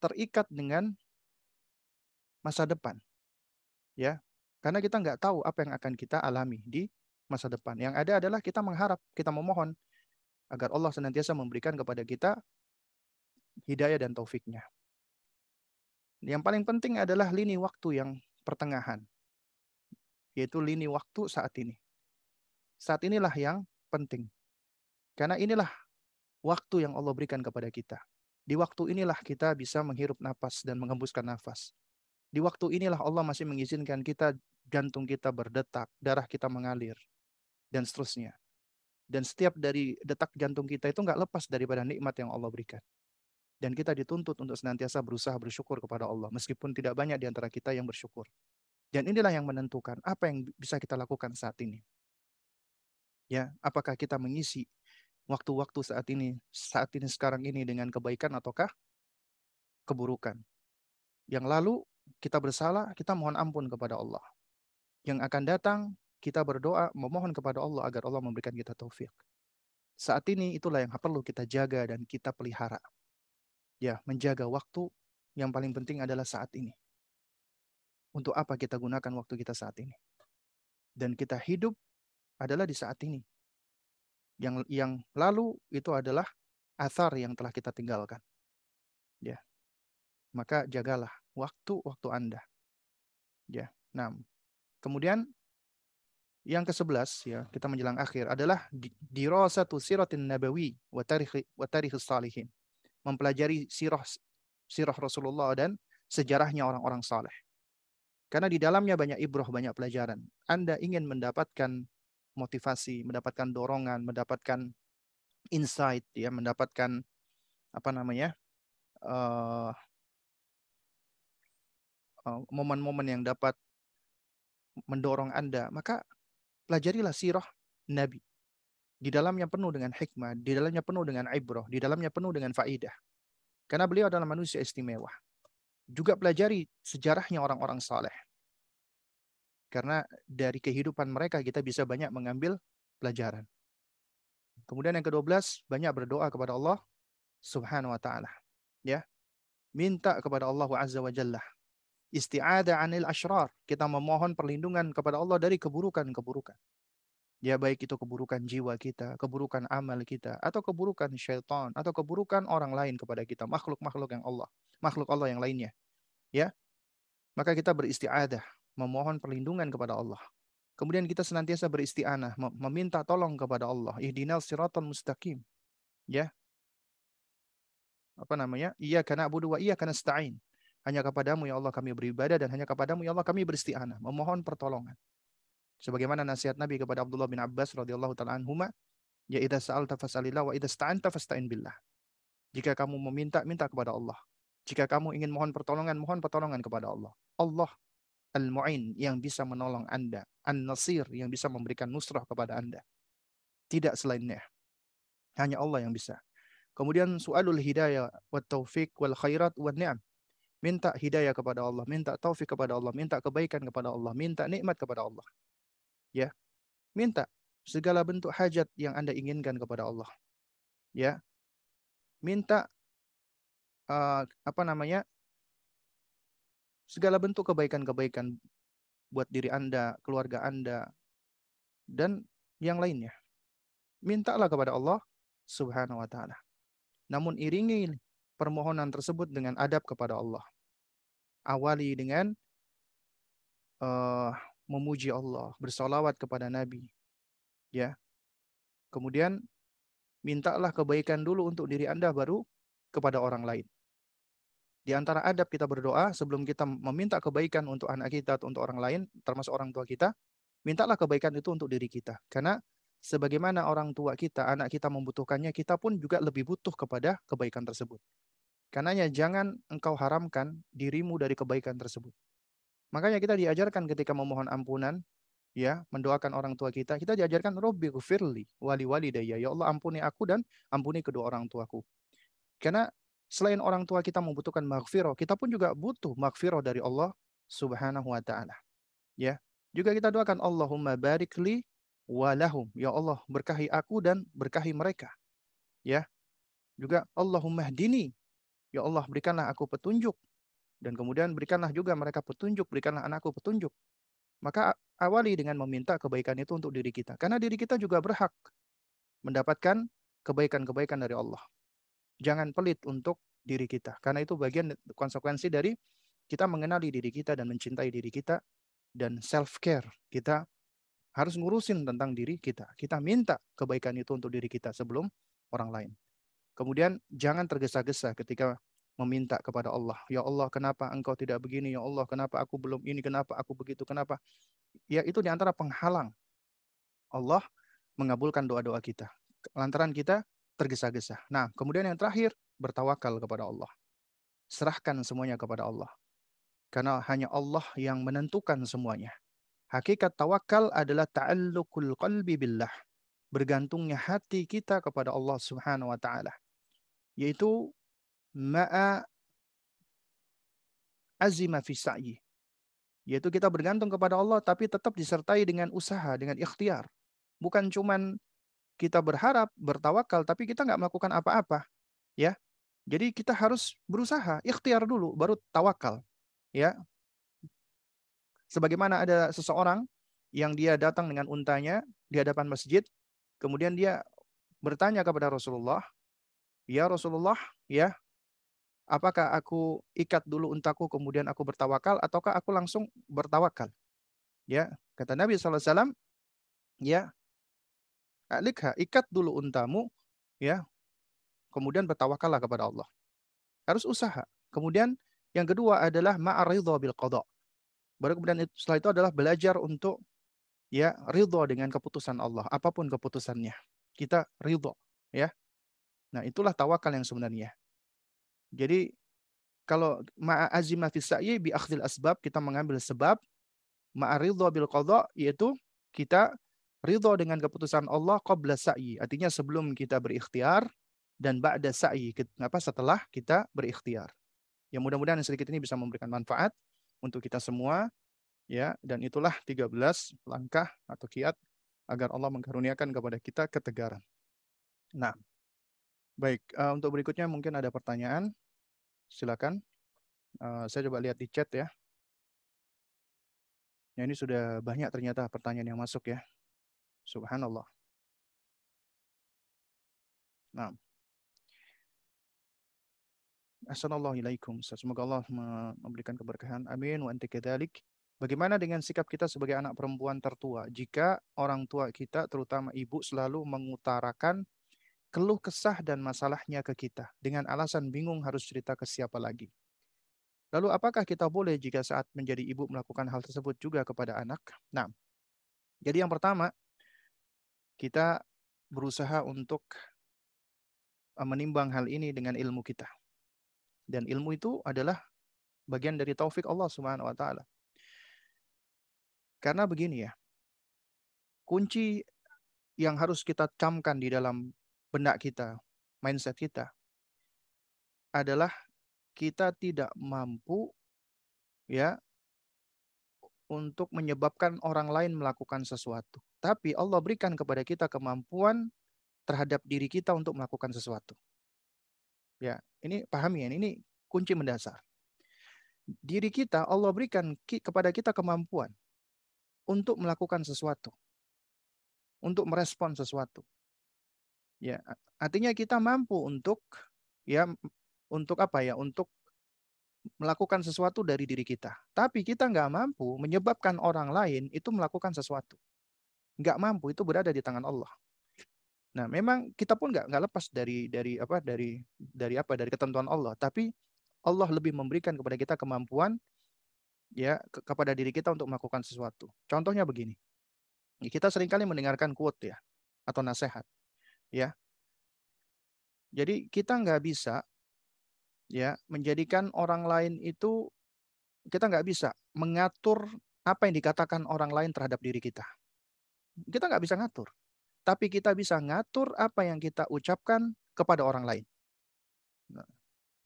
terikat dengan masa depan, ya. Karena kita nggak tahu apa yang akan kita alami di masa depan. Yang ada adalah kita mengharap, kita memohon agar Allah senantiasa memberikan kepada kita hidayah dan taufiknya. Yang paling penting adalah lini waktu yang pertengahan, yaitu lini waktu saat ini. Saat inilah yang penting. Karena inilah waktu yang Allah berikan kepada kita. Di waktu inilah kita bisa menghirup nafas dan mengembuskan nafas. Di waktu inilah Allah masih mengizinkan kita, jantung kita berdetak, darah kita mengalir, dan seterusnya. Dan setiap dari detak jantung kita itu nggak lepas daripada nikmat yang Allah berikan. Dan kita dituntut untuk senantiasa berusaha bersyukur kepada Allah, meskipun tidak banyak di antara kita yang bersyukur. Dan inilah yang menentukan apa yang bisa kita lakukan saat ini. Ya, apakah kita mengisi waktu-waktu saat ini sekarang ini dengan kebaikan ataukah keburukan? Yang lalu kita bersalah, kita mohon ampun kepada Allah. Yang akan datang, kita berdoa memohon kepada Allah agar Allah memberikan kita taufik. Saat ini itulah yang perlu kita jaga dan kita pelihara. Ya, menjaga waktu yang paling penting adalah saat ini. Untuk apa kita gunakan waktu kita saat ini? Dan kita hidup adalah di saat ini. Yang lalu itu adalah athar yang telah kita tinggalkan. Ya. Maka jagalah waktu Anda. Ya. Nah, kemudian yang ke-11 ya, kita menjelang akhir adalah dirasatu siratin nabawi wa tarikh salihin. Mempelajari sirah Rasulullah dan sejarahnya orang-orang saleh. Karena di dalamnya banyak ibrah, banyak pelajaran. Anda ingin mendapatkan motivasi, mendapatkan dorongan, mendapatkan insight, ya, mendapatkan momen-momen yang dapat mendorong Anda, maka pelajarilah sirah Nabi. Di dalamnya penuh dengan hikmah, di dalamnya penuh dengan ibrah, di dalamnya penuh dengan faidah. Karena beliau adalah manusia istimewa. Juga pelajari sejarahnya orang-orang saleh. Karena dari kehidupan mereka kita bisa banyak mengambil pelajaran. Kemudian yang ke-12, banyak berdoa kepada Allah Subhanahu wa taala. Ya. Minta kepada Allah Azza wa Jalla. Isti'adah 'anil asyrar. Kita memohon perlindungan kepada Allah dari keburukan-keburukan. Ya, baik itu keburukan jiwa kita, keburukan amal kita, atau keburukan syaitan, atau keburukan orang lain kepada kita, makhluk-makhluk Allah yang lainnya. Ya. Maka kita beristi'adah, memohon perlindungan kepada Allah. Kemudian kita senantiasa beristi'anah, meminta tolong kepada Allah. Ihdinas siratal mustaqim. Ya. Iyyaka na'budu wa iyyaka nasta'in. Hanya kepadamu ya Allah kami beribadah dan hanya kepadamu ya Allah kami beristi'anah, memohon pertolongan. Sebagaimana nasihat Nabi kepada Abdullah bin Abbas radhiyallahu taala anhuma, ya idza sa'alta fas'alillah wa idza sta'anta fasta'in billah. Jika kamu meminta, minta kepada Allah. Jika kamu ingin mohon pertolongan kepada Allah. Allah Al-Mu'in yang bisa menolong Anda, An-Nasir yang bisa memberikan nusrah kepada Anda. Tidak selainnya. Hanya Allah yang bisa. Kemudian su'alul hidayah wa taufiq wal khairat wa ni'am. Minta hidayah kepada Allah, minta taufik kepada Allah, minta kebaikan kepada Allah, minta nikmat kepada Allah. Ya. Minta segala bentuk hajat yang Anda inginkan kepada Allah. Ya. Minta segala bentuk kebaikan-kebaikan buat diri Anda, keluarga Anda, dan yang lainnya. Mintalah kepada Allah Subhanahu wa taala. Namun iringi permohonan tersebut dengan adab kepada Allah. awali dengan memuji Allah, bersolawat kepada Nabi, ya. Kemudian mintalah kebaikan dulu untuk diri Anda baru kepada orang lain. Di antara adab kita berdoa sebelum kita meminta kebaikan untuk anak kita atau untuk orang lain, termasuk orang tua kita, mintalah kebaikan itu untuk diri kita. Karena sebagaimana orang tua kita, anak kita membutuhkannya, kita pun juga lebih butuh kepada kebaikan tersebut. Karenanya jangan engkau haramkan dirimu dari kebaikan tersebut. Makanya kita diajarkan ketika memohon ampunan, ya, mendoakan orang tua kita, kita diajarkan Robbi ghfirli wali walidayya. Ya Allah, ampuni aku dan ampuni kedua orang tuaku. Karena selain orang tua kita membutuhkan maghfirah, kita pun juga butuh maghfirah dari Allah Subhanahu wa taala. Ya. Juga kita doakan Allahumma barik li walahum. Ya Allah, berkahi aku dan berkahi mereka. Ya. Juga Allahumma hdini. Ya Allah, berikanlah aku petunjuk. Dan kemudian berikanlah juga mereka petunjuk, berikanlah anakku petunjuk. Maka awali dengan meminta kebaikan itu untuk diri kita. Karena diri kita juga berhak mendapatkan kebaikan-kebaikan dari Allah. Jangan pelit untuk diri kita. Karena itu bagian konsekuensi dari kita mengenali diri kita dan mencintai diri kita. Dan self-care. Kita harus ngurusin tentang diri kita. Kita minta kebaikan itu untuk diri kita sebelum orang lain. Kemudian jangan tergesa-gesa ketika meminta kepada Allah. Ya Allah, kenapa engkau tidak begini? Ya Allah, kenapa aku belum ini? Kenapa aku begitu? Kenapa? Ya, itu diantara penghalang Allah mengabulkan doa-doa kita. Lantaran kita tergesa-gesa. Nah, kemudian yang terakhir, bertawakal kepada Allah. Serahkan semuanya kepada Allah. Karena hanya Allah yang menentukan semuanya. Hakikat tawakal adalah ta'alluqul qalbi billah. Bergantungnya hati kita kepada Allah Subhanahu wa taala. Yaitu ma'a azima fi sa'yi. Yaitu kita bergantung kepada Allah tapi tetap disertai dengan usaha, dengan ikhtiar. Bukan cuman kita berharap, bertawakal tapi kita nggak melakukan apa-apa, ya. Jadi kita harus berusaha, ikhtiar dulu baru tawakal, ya. Sebagaimana ada seseorang yang dia datang dengan untanya di hadapan masjid, kemudian dia bertanya kepada Rasulullah, "Ya Rasulullah, ya, apakah aku ikat dulu untaku kemudian aku bertawakal ataukah aku langsung bertawakal?" Ya, kata Nabi SAW, ya, alikha, ikat dulu untamu, ya, kemudian bertawakallah kepada Allah. Harus usaha. Kemudian yang kedua adalah ma'aridha bil qada. Baru kemudian setelah itu adalah belajar untuk, ya, ridha dengan keputusan Allah, apapun keputusannya. Kita ridha, ya. Nah, itulah tawakal yang sebenarnya. Jadi kalau ma'azima fis sa'yi bi akhdil asbab, kita mengambil sebab, ma'aridha bil qada yaitu kita ridha dengan keputusan Allah qabla sa'yi, artinya sebelum kita berikhtiar, dan ba'da sa'yi, setelah kita berikhtiar. Ya, mudah-mudahan sedikit ini bisa memberikan manfaat untuk kita semua, ya, dan itulah 13 langkah atau kiat agar Allah mengkaruniakan kepada kita ketegaran. Nah, baik, untuk berikutnya mungkin ada pertanyaan, silakan. Saya coba lihat di chat ya. Ya, ini sudah banyak ternyata pertanyaan yang masuk ya. Subhanallah. Nah, Assalamualaikum. Semoga Allah memberikan keberkahan. Amin wa anti kadzalik. Bagaimana dengan sikap kita sebagai anak perempuan tertua jika orang tua kita, terutama ibu, selalu mengutarakan keluh kesah dan masalahnya ke kita dengan alasan bingung harus cerita ke siapa lagi? Lalu apakah kita boleh jika saat menjadi ibu melakukan hal tersebut juga kepada anak? Nah, jadi yang pertama, kita berusaha untuk menimbang hal ini dengan ilmu kita. Dan ilmu itu adalah bagian dari taufik Allah Subhanahu wa taala. Karena begini ya, kunci yang harus kita camkan di dalam benak kita, mindset kita, adalah kita tidak mampu, ya, untuk menyebabkan orang lain melakukan sesuatu. Tapi Allah berikan kepada kita kemampuan terhadap diri kita untuk melakukan sesuatu. Ya, ini pahami ya, ini kunci mendasar. Diri kita, Allah berikan kepada kita kemampuan untuk melakukan sesuatu, untuk merespon sesuatu. Ya, artinya kita mampu untuk, ya, untuk apa ya? Untuk melakukan sesuatu dari diri kita. Tapi kita nggak mampu menyebabkan orang lain itu melakukan sesuatu. Nggak mampu, itu berada di tangan Allah. Nah, memang kita pun nggak lepas dari ketentuan Allah. Tapi Allah lebih memberikan kepada kita kemampuan ya kepada diri kita untuk melakukan sesuatu. Contohnya begini, kita seringkali mendengarkan quote ya atau nasihat ya. Jadi kita nggak bisa ya menjadikan orang lain itu, kita nggak bisa mengatur apa yang dikatakan orang lain terhadap diri kita. Kita nggak bisa ngatur. Tapi kita bisa ngatur apa yang kita ucapkan kepada orang lain.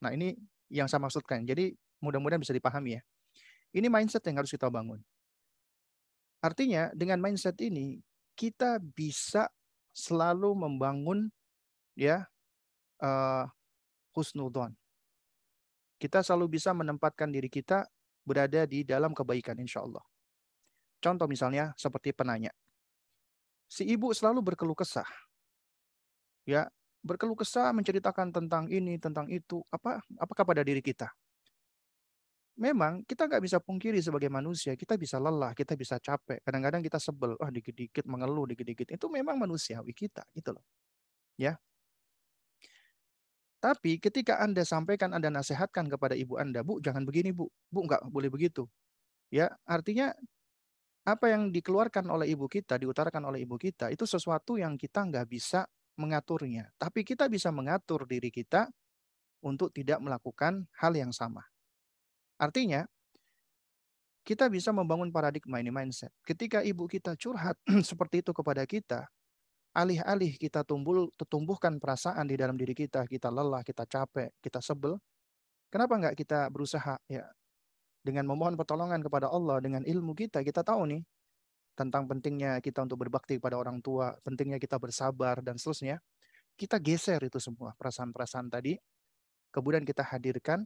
Nah, ini yang saya maksudkan. Jadi mudah-mudahan bisa dipahami ya. Ini mindset yang harus kita bangun. Artinya dengan mindset ini kita bisa selalu membangun ya husnudzon. Kita selalu bisa menempatkan diri kita berada di dalam kebaikan insya Allah. Contoh misalnya seperti penanya. Si ibu selalu berkeluh kesah. Ya, berkeluh kesah menceritakan tentang ini, tentang itu, apakah pada diri kita. Memang kita nggak bisa pungkiri sebagai manusia, kita bisa lelah, kita bisa capek. Kadang-kadang kita sebel, dikit-dikit mengeluh, dikit-dikit. Itu memang manusiawi kita, gitu loh. Ya. Tapi ketika Anda sampaikan, Anda nasihatkan kepada ibu Anda, Bu, jangan begini, Bu. Bu, nggak boleh begitu. Ya, artinya apa yang dikeluarkan oleh ibu kita, diutarakan oleh ibu kita, itu sesuatu yang kita nggak bisa mengaturnya. Tapi kita bisa mengatur diri kita untuk tidak melakukan hal yang sama. Artinya, kita bisa membangun paradigma ini, mindset. Ketika ibu kita curhat seperti itu kepada kita, alih-alih kita tumbuhkan perasaan di dalam diri kita, kita lelah, kita capek, kita sebel, kenapa nggak kita berusaha ya dengan memohon pertolongan kepada Allah, dengan ilmu kita tahu nih tentang pentingnya kita untuk berbakti kepada orang tua, pentingnya kita bersabar dan seterusnya. Kita geser itu semua perasaan-perasaan tadi, kemudian kita hadirkan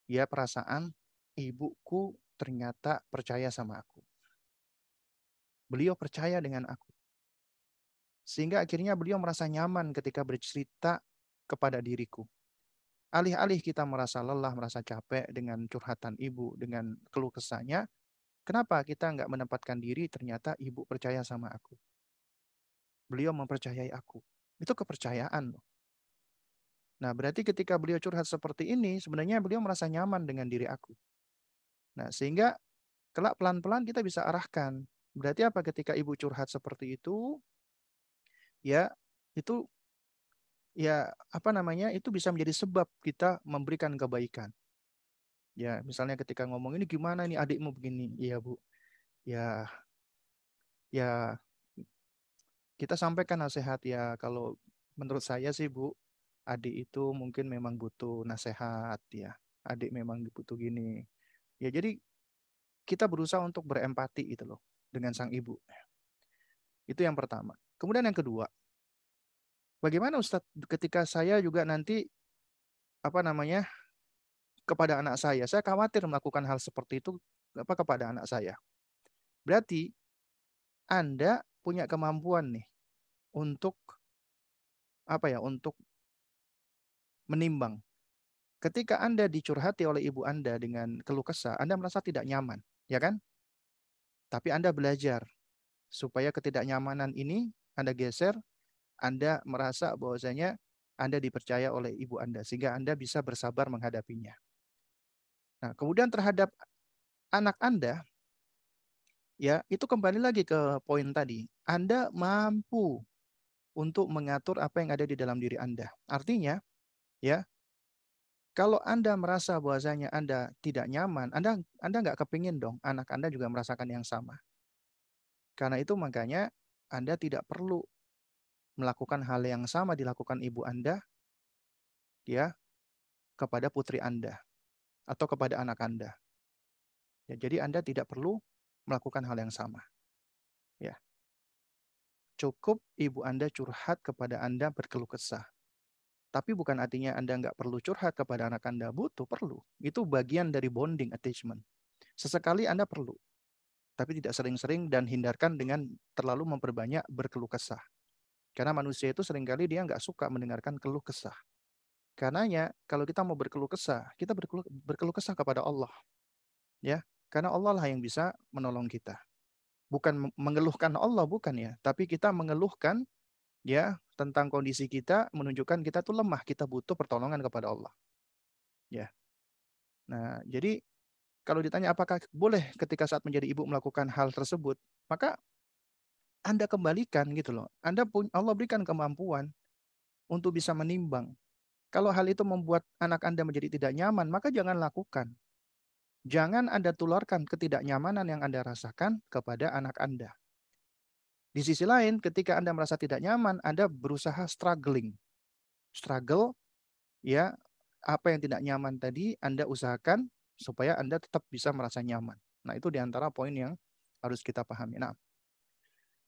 ya perasaan ibuku ternyata percaya sama aku. Beliau percaya dengan aku. Sehingga akhirnya beliau merasa nyaman ketika bercerita kepada diriku. Alih-alih kita merasa lelah, merasa capek dengan curhatan ibu, dengan keluh kesahnya, kenapa kita nggak menempatkan diri ternyata ibu percaya sama aku. Beliau mempercayai aku. Itu kepercayaan loh. Nah, berarti ketika beliau curhat seperti ini, sebenarnya beliau merasa nyaman dengan diri aku. Nah, sehingga kelak pelan-pelan kita bisa arahkan. Berarti apa ketika ibu curhat seperti itu, ya itu ya apa namanya, itu bisa menjadi sebab kita memberikan kebaikan. Ya, misalnya ketika ngomong ini gimana nih adikmu begini, iya Bu. Ya, ya kita sampaikan nasihat ya kalau menurut saya sih Bu, adik itu mungkin memang butuh nasihat ya. Adik memang butuh gini. Ya jadi kita berusaha untuk berempati itu loh dengan sang ibu. Itu yang pertama. Kemudian yang kedua, bagaimana Ustadz ketika saya juga nanti apa namanya kepada anak saya khawatir melakukan hal seperti itu kepada anak saya. Berarti Anda punya kemampuan nih untuk untuk menimbang. Ketika Anda dicurhati oleh ibu Anda dengan keluh kesah, Anda merasa tidak nyaman, ya kan? Tapi Anda belajar supaya ketidaknyamanan ini Anda geser, Anda merasa bahwasanya Anda dipercaya oleh ibu Anda sehingga Anda bisa bersabar menghadapinya. Nah, kemudian terhadap anak Anda, ya, itu kembali lagi ke poin tadi. Anda mampu untuk mengatur apa yang ada di dalam diri Anda. Artinya, ya, kalau Anda merasa bahwasanya Anda tidak nyaman, Anda nggak kepingin dong anak Anda juga merasakan yang sama. Karena itu makanya Anda tidak perlu melakukan hal yang sama dilakukan ibu Anda, ya, kepada putri Anda atau kepada anak Anda. Ya, jadi Anda tidak perlu melakukan hal yang sama. Ya, cukup ibu Anda curhat kepada Anda berkeluh kesah. Tapi bukan artinya Anda nggak perlu curhat kepada anak Anda. Butuh, perlu. Itu bagian dari bonding attachment. Sesekali Anda perlu. Tapi tidak sering-sering dan hindarkan dengan terlalu memperbanyak berkeluh kesah. Karena manusia itu seringkali dia nggak suka mendengarkan keluh kesah. Karenanya kalau kita mau berkeluh kesah, kita berkeluh kesah kepada Allah, ya. Karena Allah lah yang bisa menolong kita. Bukan mengeluhkan Allah, bukan ya, tapi kita mengeluhkan ya tentang kondisi kita, menunjukkan kita tuh lemah, kita butuh pertolongan kepada Allah, ya. Nah, jadi kalau ditanya apakah boleh ketika saat menjadi ibu melakukan hal tersebut, maka Anda kembalikan gitu loh. Allah berikan kemampuan untuk bisa menimbang. Kalau hal itu membuat anak Anda menjadi tidak nyaman, maka jangan lakukan. Jangan Anda tularkan ketidaknyamanan yang Anda rasakan kepada anak Anda. Di sisi lain, ketika Anda merasa tidak nyaman, Anda berusaha struggling. Struggle, ya, apa yang tidak nyaman tadi Anda usahakan supaya Anda tetap bisa merasa nyaman. Nah, itu diantara poin yang harus kita pahami. Nah,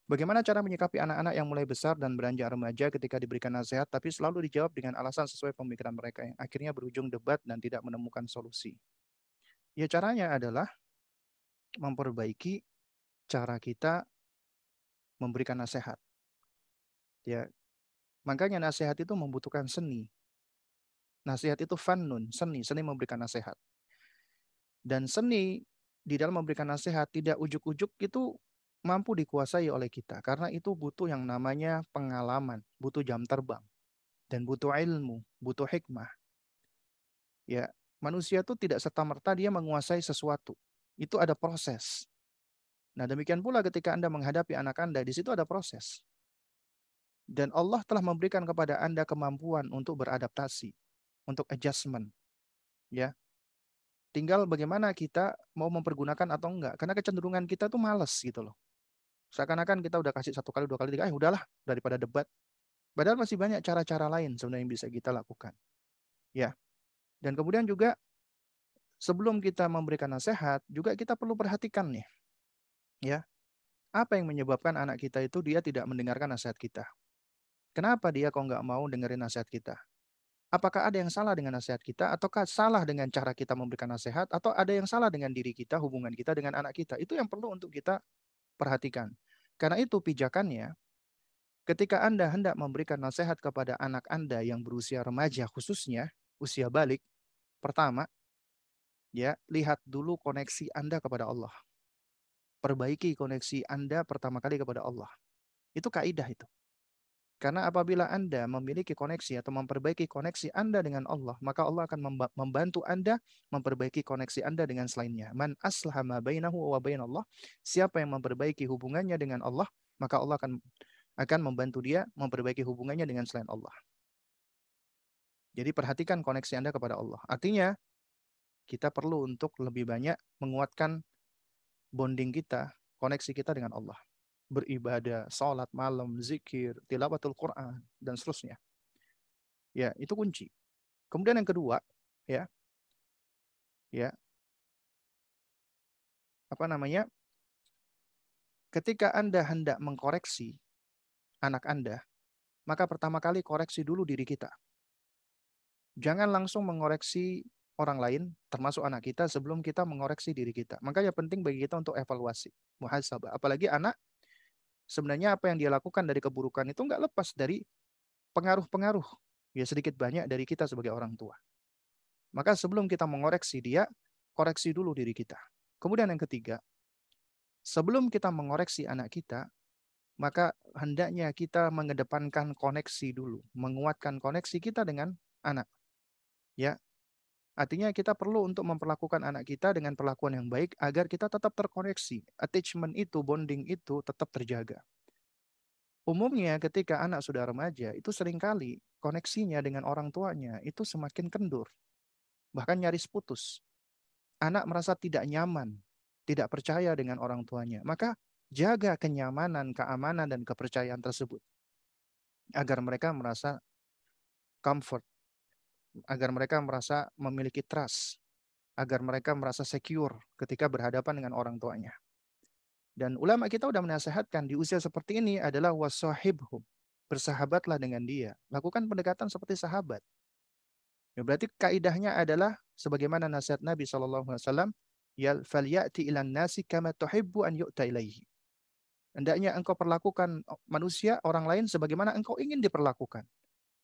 bagaimana cara menyikapi anak-anak yang mulai besar dan beranjak remaja ketika diberikan nasihat, tapi selalu dijawab dengan alasan sesuai pemikiran mereka yang akhirnya berujung debat dan tidak menemukan solusi? Ya, caranya adalah memperbaiki cara kita memberikan nasihat. Ya, makanya nasihat itu membutuhkan seni. Nasihat itu fannun, seni memberikan nasihat. Dan seni di dalam memberikan nasihat tidak ujuk-ujuk itu mampu dikuasai oleh kita. Karena itu butuh yang namanya pengalaman, butuh jam terbang, dan butuh ilmu, butuh hikmah. Ya, manusia itu tidak serta-merta dia menguasai sesuatu. Itu ada proses. Nah, demikian pula ketika Anda menghadapi anak Anda, di situ ada proses. Dan Allah telah memberikan kepada Anda kemampuan untuk beradaptasi, untuk adjustment. Ya, tinggal bagaimana kita mau mempergunakan atau enggak. Karena kecenderungan kita tuh males gitu loh. Seakan-akan kita udah kasih 1 kali, 2 kali, 3 kali, udahlah daripada debat. Padahal masih banyak cara-cara lain sebenarnya yang bisa kita lakukan. Ya. Dan kemudian juga sebelum kita memberikan nasihat, juga kita perlu perhatikan nih. Ya. Apa yang menyebabkan anak kita itu dia tidak mendengarkan nasihat kita? Kenapa dia kok nggak mau dengerin nasihat kita? Apakah ada yang salah dengan nasihat kita, ataukah salah dengan cara kita memberikan nasihat, atau ada yang salah dengan diri kita, hubungan kita dengan anak kita? Itu yang perlu untuk kita perhatikan. Karena itu pijakannya, ketika Anda hendak memberikan nasihat kepada anak Anda yang berusia remaja khususnya, usia balik, pertama, ya, lihat dulu koneksi Anda kepada Allah. Perbaiki koneksi Anda pertama kali kepada Allah. Itu kaidah itu. Karena apabila Anda memiliki koneksi atau memperbaiki koneksi Anda dengan Allah, maka Allah akan membantu Anda memperbaiki koneksi Anda dengan selainnya. Man aslaha ma bainahu wa bainallah. Siapa yang memperbaiki hubungannya dengan Allah, maka Allah akan membantu dia memperbaiki hubungannya dengan selain Allah. Jadi perhatikan koneksi Anda kepada Allah. Artinya, kita perlu untuk lebih banyak menguatkan bonding kita, koneksi kita dengan Allah. Beribadah, sholat malam, zikir, tilawatul Quran, dan seterusnya. Ya, itu kunci. Kemudian yang kedua, ya, apa namanya? Ketika Anda hendak mengkoreksi anak Anda, maka pertama kali koreksi dulu diri kita. Jangan langsung mengoreksi orang lain, termasuk anak kita, sebelum kita mengoreksi diri kita. Makanya penting bagi kita untuk evaluasi, muhasabah. Apalagi anak, sebenarnya apa yang dia lakukan dari keburukan itu nggak lepas dari pengaruh-pengaruh, ya sedikit banyak dari kita sebagai orang tua. Maka sebelum kita mengoreksi dia, koreksi dulu diri kita. Kemudian yang ketiga, sebelum kita mengoreksi anak kita, maka hendaknya kita mengedepankan koneksi dulu, menguatkan koneksi kita dengan anak. Ya, artinya kita perlu untuk memperlakukan anak kita dengan perlakuan yang baik agar kita tetap terkoneksi. Attachment itu, bonding itu tetap terjaga. Umumnya ketika anak sudah remaja, itu seringkali koneksinya dengan orang tuanya itu semakin kendur. Bahkan nyaris putus. Anak merasa tidak nyaman, tidak percaya dengan orang tuanya. Maka jaga kenyamanan, keamanan, dan kepercayaan tersebut. Agar mereka merasa comfort. Agar mereka merasa memiliki trust. Agar mereka merasa secure ketika berhadapan dengan orang tuanya. Dan ulama kita sudah menasihatkan di usia seperti ini adalah wasahibhum. Bersahabatlah dengan dia. Lakukan pendekatan seperti sahabat. Ya, berarti kaidahnya adalah sebagaimana nasihat Nabi SAW, ya falyati ilan nasi kama tuhibbu an yu'ta ilaihi. Hendaknya engkau perlakukan manusia, orang lain sebagaimana engkau ingin diperlakukan.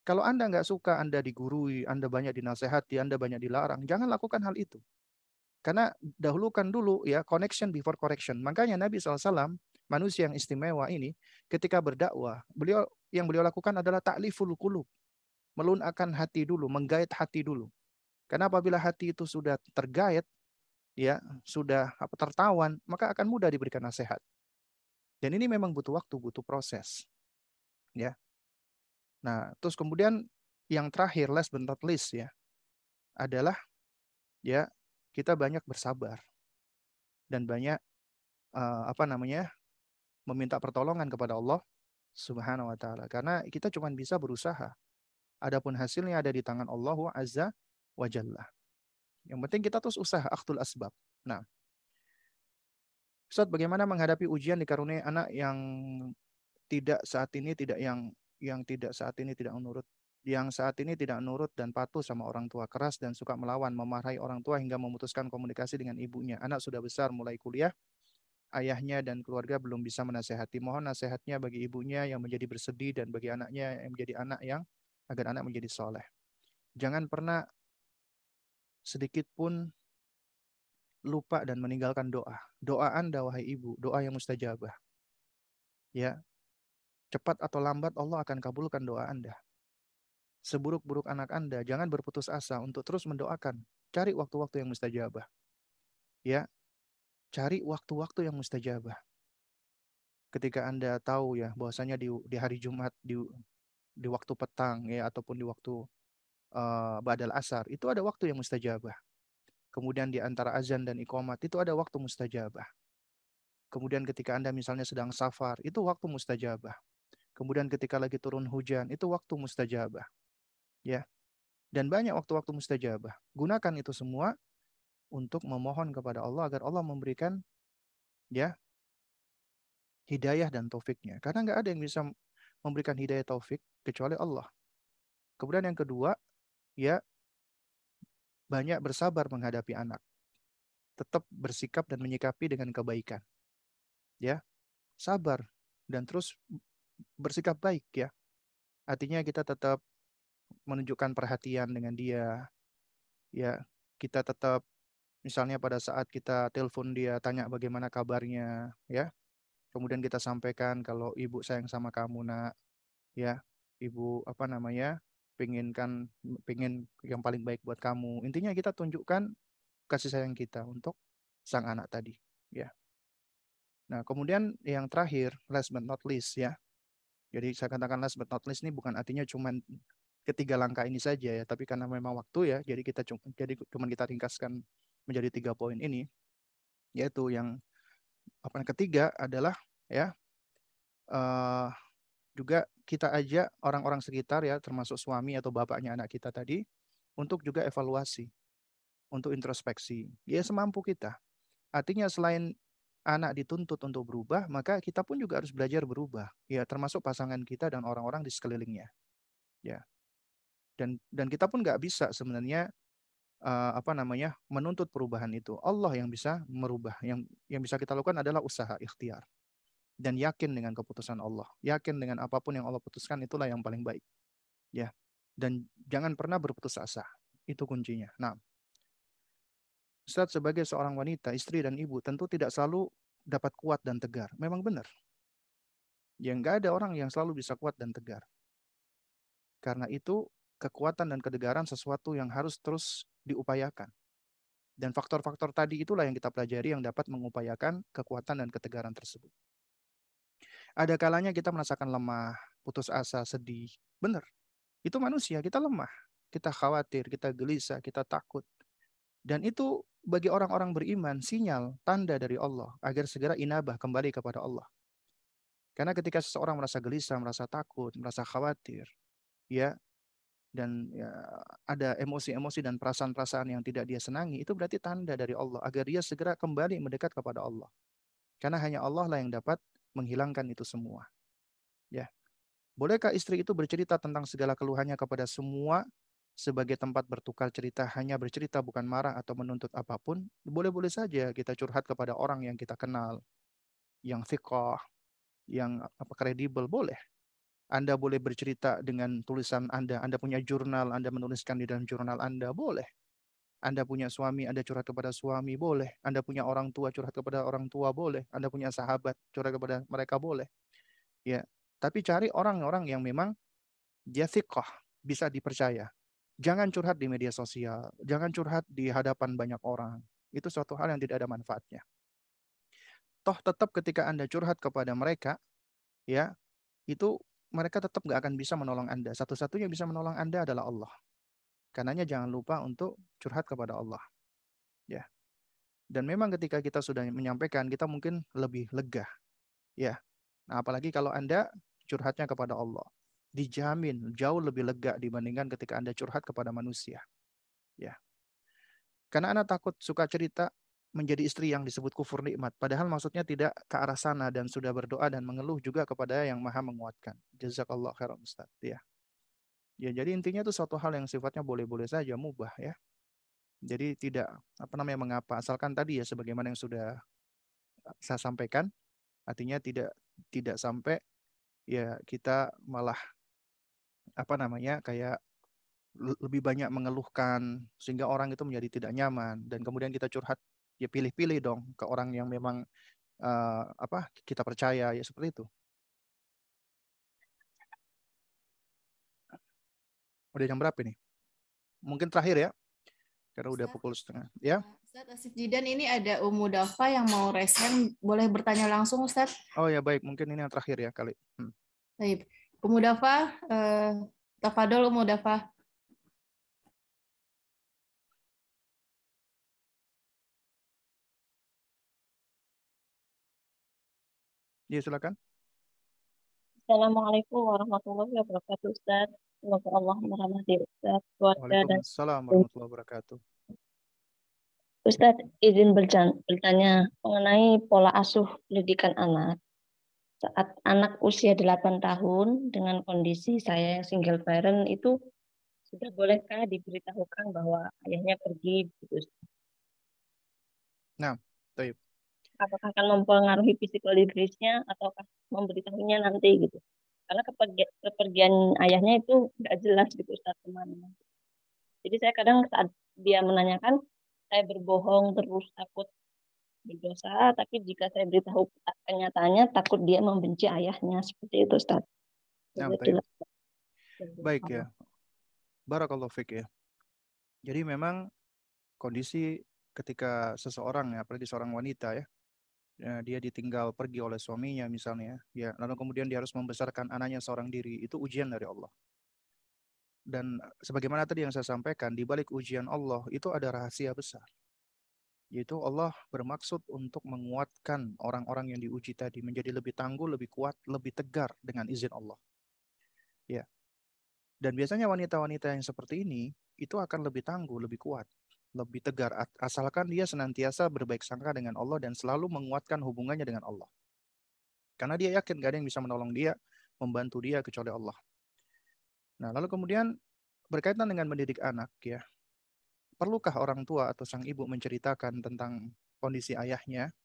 Kalau Anda nggak suka, Anda digurui, Anda banyak dinasehati, Anda banyak dilarang, jangan lakukan hal itu. Karena dahulukan dulu ya connection before correction. Makanya Nabi SAW, manusia yang istimewa ini, ketika berdakwah, beliau lakukan adalah ta'liful qulub, melunakkan hati dulu, menggait hati dulu. Karena apabila hati itu sudah tergait, ya sudah tertawan, maka akan mudah diberikan nasihat. Dan ini memang butuh waktu, butuh proses. Ya. Nah, terus kemudian yang terakhir, last but not least ya, adalah ya kita banyak bersabar dan banyak meminta pertolongan kepada Allah Subhanahu wa taala. Karena kita cuma bisa berusaha. Adapun hasilnya ada di tangan Allah Azza wa Jalla. Yang penting kita terus usaha akhdul asbab. Nah, Ustaz, bagaimana menghadapi ujian dikaruniai anak yang tidak saat ini tidak yang tidak saat ini tidak menurut yang saat ini tidak nurut dan patuh sama orang tua, keras dan suka melawan, memarahi orang tua hingga memutuskan komunikasi dengan ibunya. Anak sudah besar, mulai kuliah, ayahnya dan keluarga belum bisa menasehati. Mohon nasihatnya bagi ibunya yang menjadi bersedih dan bagi anaknya yang menjadi anak yang agar anak menjadi soleh. Jangan pernah sedikit pun lupa dan meninggalkan doa. Doa Anda, wahai ibu, doa yang mustajabah. Ya, cepat atau lambat Allah akan kabulkan doa Anda. Seburuk-buruk anak Anda, jangan berputus asa untuk terus mendoakan. Cari waktu-waktu yang mustajabah. Ya, cari waktu-waktu yang mustajabah. Ketika Anda tahu ya bahwasanya di hari Jumat di waktu petang ya ataupun di waktu ba'dal asar itu ada waktu yang mustajabah. Kemudian di antara azan dan iqamat itu ada waktu mustajabah. Kemudian ketika Anda misalnya sedang safar, itu waktu mustajabah. Kemudian ketika lagi turun hujan, itu waktu mustajabah. Ya. Dan banyak waktu-waktu mustajabah. Gunakan itu semua untuk memohon kepada Allah agar Allah memberikan ya hidayah dan taufiknya. Karena nggak ada yang bisa memberikan hidayah taufik kecuali Allah. Kemudian yang kedua, ya banyak bersabar menghadapi anak. Tetap bersikap dan menyikapi dengan kebaikan. Ya, sabar dan terus bersikap baik ya. Artinya kita tetap menunjukkan perhatian dengan dia. Ya, kita tetap misalnya pada saat kita telepon dia tanya bagaimana kabarnya ya. Kemudian kita sampaikan kalau ibu sayang sama kamu nak ya. Ibu pengen yang paling baik buat kamu. Intinya kita tunjukkan kasih sayang kita untuk sang anak tadi ya. Nah, kemudian yang terakhir, last but not least ya. Jadi saya katakan last but not least ini bukan artinya cuman ketiga langkah ini saja ya, tapi karena memang waktu ya, jadi cuma kita ringkaskan menjadi 3 poin ini, yaitu yang ketiga adalah ya uh, juga kita ajak orang-orang sekitar ya, termasuk suami atau bapaknya anak kita tadi, untuk juga evaluasi, untuk introspeksi, ya semampu kita. Artinya selain anak dituntut untuk berubah, maka kita pun juga harus belajar berubah, ya termasuk pasangan kita dan orang-orang di sekelilingnya, ya. Dan kita pun nggak bisa sebenarnya menuntut perubahan itu. Allah yang bisa merubah. Yang bisa kita lakukan adalah usaha ikhtiar dan yakin dengan keputusan Allah. Yakin dengan apapun yang Allah putuskan itulah yang paling baik. Ya. Dan jangan pernah berputus asa. Itu kuncinya. Nah, Ustaz sebagai seorang wanita, istri dan ibu tentu tidak selalu dapat kuat dan tegar. Memang benar. Ya nggak ada orang yang selalu bisa kuat dan tegar. Karena itu kekuatan dan ketegaran sesuatu yang harus terus diupayakan. Dan faktor-faktor tadi itulah yang kita pelajari yang dapat mengupayakan kekuatan dan ketegaran tersebut. Ada kalanya kita merasakan lemah, putus asa, sedih. Benar. Itu manusia, kita lemah. Kita khawatir, kita gelisah, kita takut. Dan itu bagi orang-orang beriman sinyal, tanda dari Allah agar segera inabah kembali kepada Allah. Karena ketika seseorang merasa gelisah, merasa takut, merasa khawatir, ya, dan ya, ada emosi-emosi dan perasaan-perasaan yang tidak dia senangi, itu berarti tanda dari Allah agar dia segera kembali mendekat kepada Allah. Karena hanya Allah lah yang dapat menghilangkan itu semua. Ya. Bolehkah istri itu bercerita tentang segala keluhannya kepada semua sebagai tempat bertukar cerita, hanya bercerita bukan marah atau menuntut apapun? Boleh-boleh saja kita curhat kepada orang yang kita kenal, yang thiqah, yang kredibel, boleh. Anda boleh bercerita dengan tulisan Anda punya jurnal, Anda menuliskan di dalam jurnal Anda, boleh. Anda punya suami, Anda curhat kepada suami, boleh. Anda punya orang tua, curhat kepada orang tua, boleh. Anda punya sahabat, curhat kepada mereka, boleh. Ya, tapi cari orang-orang yang memang dia thiqah, bisa dipercaya. Jangan curhat di media sosial, jangan curhat di hadapan banyak orang. Itu suatu hal yang tidak ada manfaatnya. Toh tetap ketika Anda curhat kepada mereka, ya, itu mereka tetap nggak akan bisa menolong Anda. Satu-satunya yang bisa menolong Anda adalah Allah. Karenanya jangan lupa untuk curhat kepada Allah. Ya. Dan memang ketika kita sudah menyampaikan, kita mungkin lebih lega. Ya. Nah, apalagi kalau Anda curhatnya kepada Allah. Dijamin jauh lebih lega dibandingkan ketika Anda curhat kepada manusia. Ya. Karena Anda takut suka cerita menjadi istri yang disebut kufur nikmat. Padahal maksudnya tidak ke arah sana dan sudah berdoa dan mengeluh juga kepada yang maha menguatkan. Jazakallah khairan Ustaz. Ya. Ya, jadi intinya itu suatu hal yang sifatnya boleh-boleh saja, mubah ya. Jadi tidak apa namanya mengapa, asalkan tadi ya sebagaimana yang sudah saya sampaikan, artinya tidak tidak sampai ya kita malah apa namanya kayak lebih banyak mengeluhkan sehingga orang itu menjadi tidak nyaman dan kemudian kita curhat ya pilih-pilih dong ke orang yang memang apa kita percaya ya seperti itu. Udah jam berapa nih? Mungkin terakhir ya, karena udah Ustaz, pukul setengah. Ya. Ustaz Asif Jidan, ini ada Umu Dafa yang mau raise hand. Boleh bertanya langsung, Ustaz? Oh ya baik, mungkin ini yang terakhir ya kali. Baik. Umu Dafa, tafadol Umu Dafa. Ya silakan. Assalamualaikum warahmatullahi wabarakatuh, Ustaz. Semoga Allah merahmati Ustaz, keluarga, dan Waalaikumsalam warahmatullahi wabarakatuh. Ustaz izin bertanya mengenai pola asuh pendidikan anak. Saat anak usia 8 tahun dengan kondisi saya yang single parent itu sudah bolehkah diberitahukan bahwa ayahnya pergi gitu, Ustaz? Nah, baik. Apakah akan mempengaruhi psikologis-nya ataukah memberitahunya nanti gitu? Karena kepergian ayahnya itu nggak jelas gitu Ustaz kemana. Jadi saya kadang saat dia menanyakan, saya berbohong terus takut berdosa, tapi jika saya beritahu kenyataannya, takut dia membenci ayahnya. Seperti itu, Ustaz. Nah, Boleh baik. dilakukan. Baik ya. Barakallahu fiik ya. Jadi memang kondisi ketika seseorang ya, apalagi seorang wanita ya, dia ditinggal pergi oleh suaminya misalnya, ya, lalu kemudian dia harus membesarkan anaknya seorang diri, itu ujian dari Allah. Dan sebagaimana tadi yang saya sampaikan, di balik ujian Allah itu ada rahasia besar, yaitu Allah bermaksud untuk menguatkan orang-orang yang diuji tadi menjadi lebih tangguh, lebih kuat, lebih tegar dengan izin Allah. Ya. Dan biasanya wanita-wanita yang seperti ini itu akan lebih tangguh, lebih kuat, lebih tegar asalkan dia senantiasa berbaik sangka dengan Allah dan selalu menguatkan hubungannya dengan Allah. Karena dia yakin gak ada yang bisa menolong dia, membantu dia kecuali Allah. Nah, lalu kemudian berkaitan dengan mendidik anak ya. Perlukah orang tua atau sang ibu menceritakan tentang kondisi ayahnya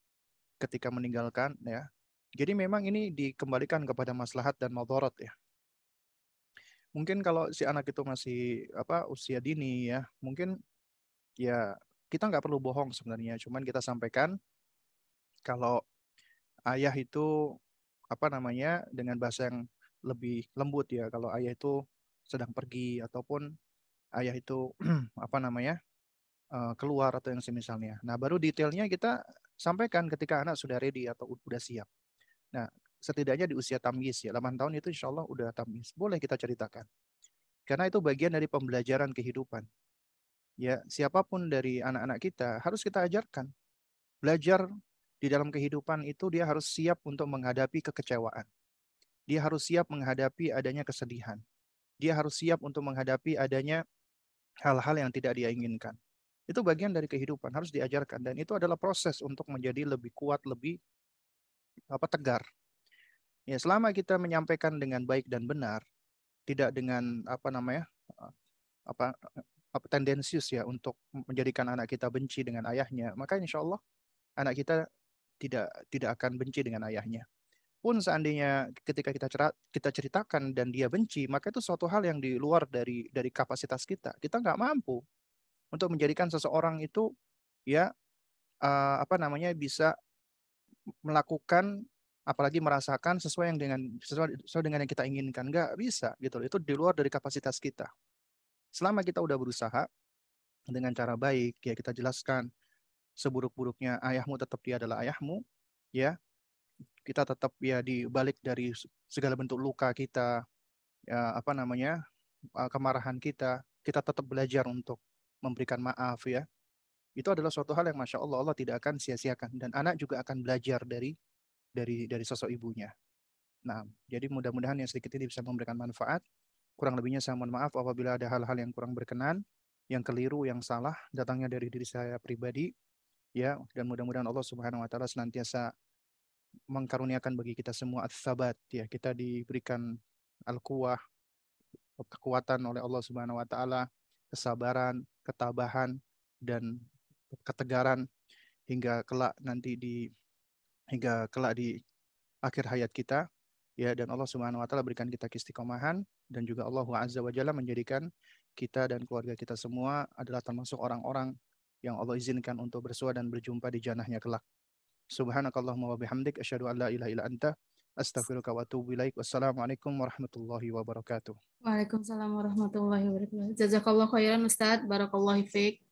ketika meninggalkan ya? Jadi memang ini dikembalikan kepada maslahat dan madharat ya. Mungkin kalau si anak itu masih apa usia dini ya, mungkin ya kita nggak perlu bohong sebenarnya, cuman kita sampaikan kalau ayah itu apa namanya dengan bahasa yang lebih lembut ya, kalau ayah itu sedang pergi ataupun ayah itu apa namanya keluar atau yang semisalnya. Nah baru detailnya kita sampaikan ketika anak sudah ready atau udah siap. Nah setidaknya di usia tamyiz ya 8 tahun itu insya Allah udah tamyiz, boleh kita ceritakan karena itu bagian dari pembelajaran kehidupan. Ya, siapapun dari anak-anak kita harus kita ajarkan. Belajar di dalam kehidupan itu dia harus siap untuk menghadapi kekecewaan. Dia harus siap menghadapi adanya kesedihan. Dia harus siap untuk menghadapi adanya hal-hal yang tidak dia inginkan. Itu bagian dari kehidupan, harus diajarkan. Dan itu adalah proses untuk menjadi lebih kuat, lebih tegar. Ya, selama kita menyampaikan dengan baik dan benar, tidak dengan apa namanya apa tendensius ya untuk menjadikan anak kita benci dengan ayahnya, maka insya Allah anak kita tidak akan benci dengan ayahnya. pun seandainya ketika kita ceritakan dan dia benci, maka itu suatu hal yang di luar dari kapasitas kita. Kita nggak mampu untuk menjadikan seseorang itu ya bisa melakukan apalagi merasakan sesuai dengan yang kita inginkan. Nggak bisa gitu. Itu di luar dari kapasitas kita. Selama kita udah berusaha dengan cara baik, ya kita jelaskan seburuk-buruknya ayahmu tetap dia adalah ayahmu, ya kita tetap ya di balik dari segala bentuk luka kita, ya kemarahan kita tetap belajar untuk memberikan maaf ya. Itu adalah suatu hal yang masya Allah Allah tidak akan sia-siakan dan anak juga akan belajar dari sosok ibunya. Nah, jadi mudah-mudahan yang sedikit ini bisa memberikan manfaat. Kurang lebihnya saya mohon maaf apabila ada hal-hal yang kurang berkenan, yang keliru, yang salah datangnya dari diri saya pribadi ya, dan mudah-mudahan Allah Subhanahu wa taala senantiasa mengkaruniakan bagi kita semua ats-tsabat ya, kita diberikan al-quwah, kekuatan oleh Allah Subhanahu wa taala, kesabaran, ketabahan dan ketegaran hingga kelak di akhir hayat kita ya, dan Allah Subhanahu wa taala berikan kita keistiqomahan, dan juga Allah Azza wa Jalla menjadikan kita dan keluarga kita semua adalah termasuk orang-orang yang Allah izinkan untuk bersua dan berjumpa di jannahnya kelak. Subhanakallahumma wa bihamdik asyhadu an la ilaha illa anta astaghfiruka wa atubu ilaik. Wassalamualaikum warahmatullahi wabarakatuh. Waalaikumsalam warahmatullahi wabarakatuh. Jazakallah khairan Ustaz, barakallahu fiik.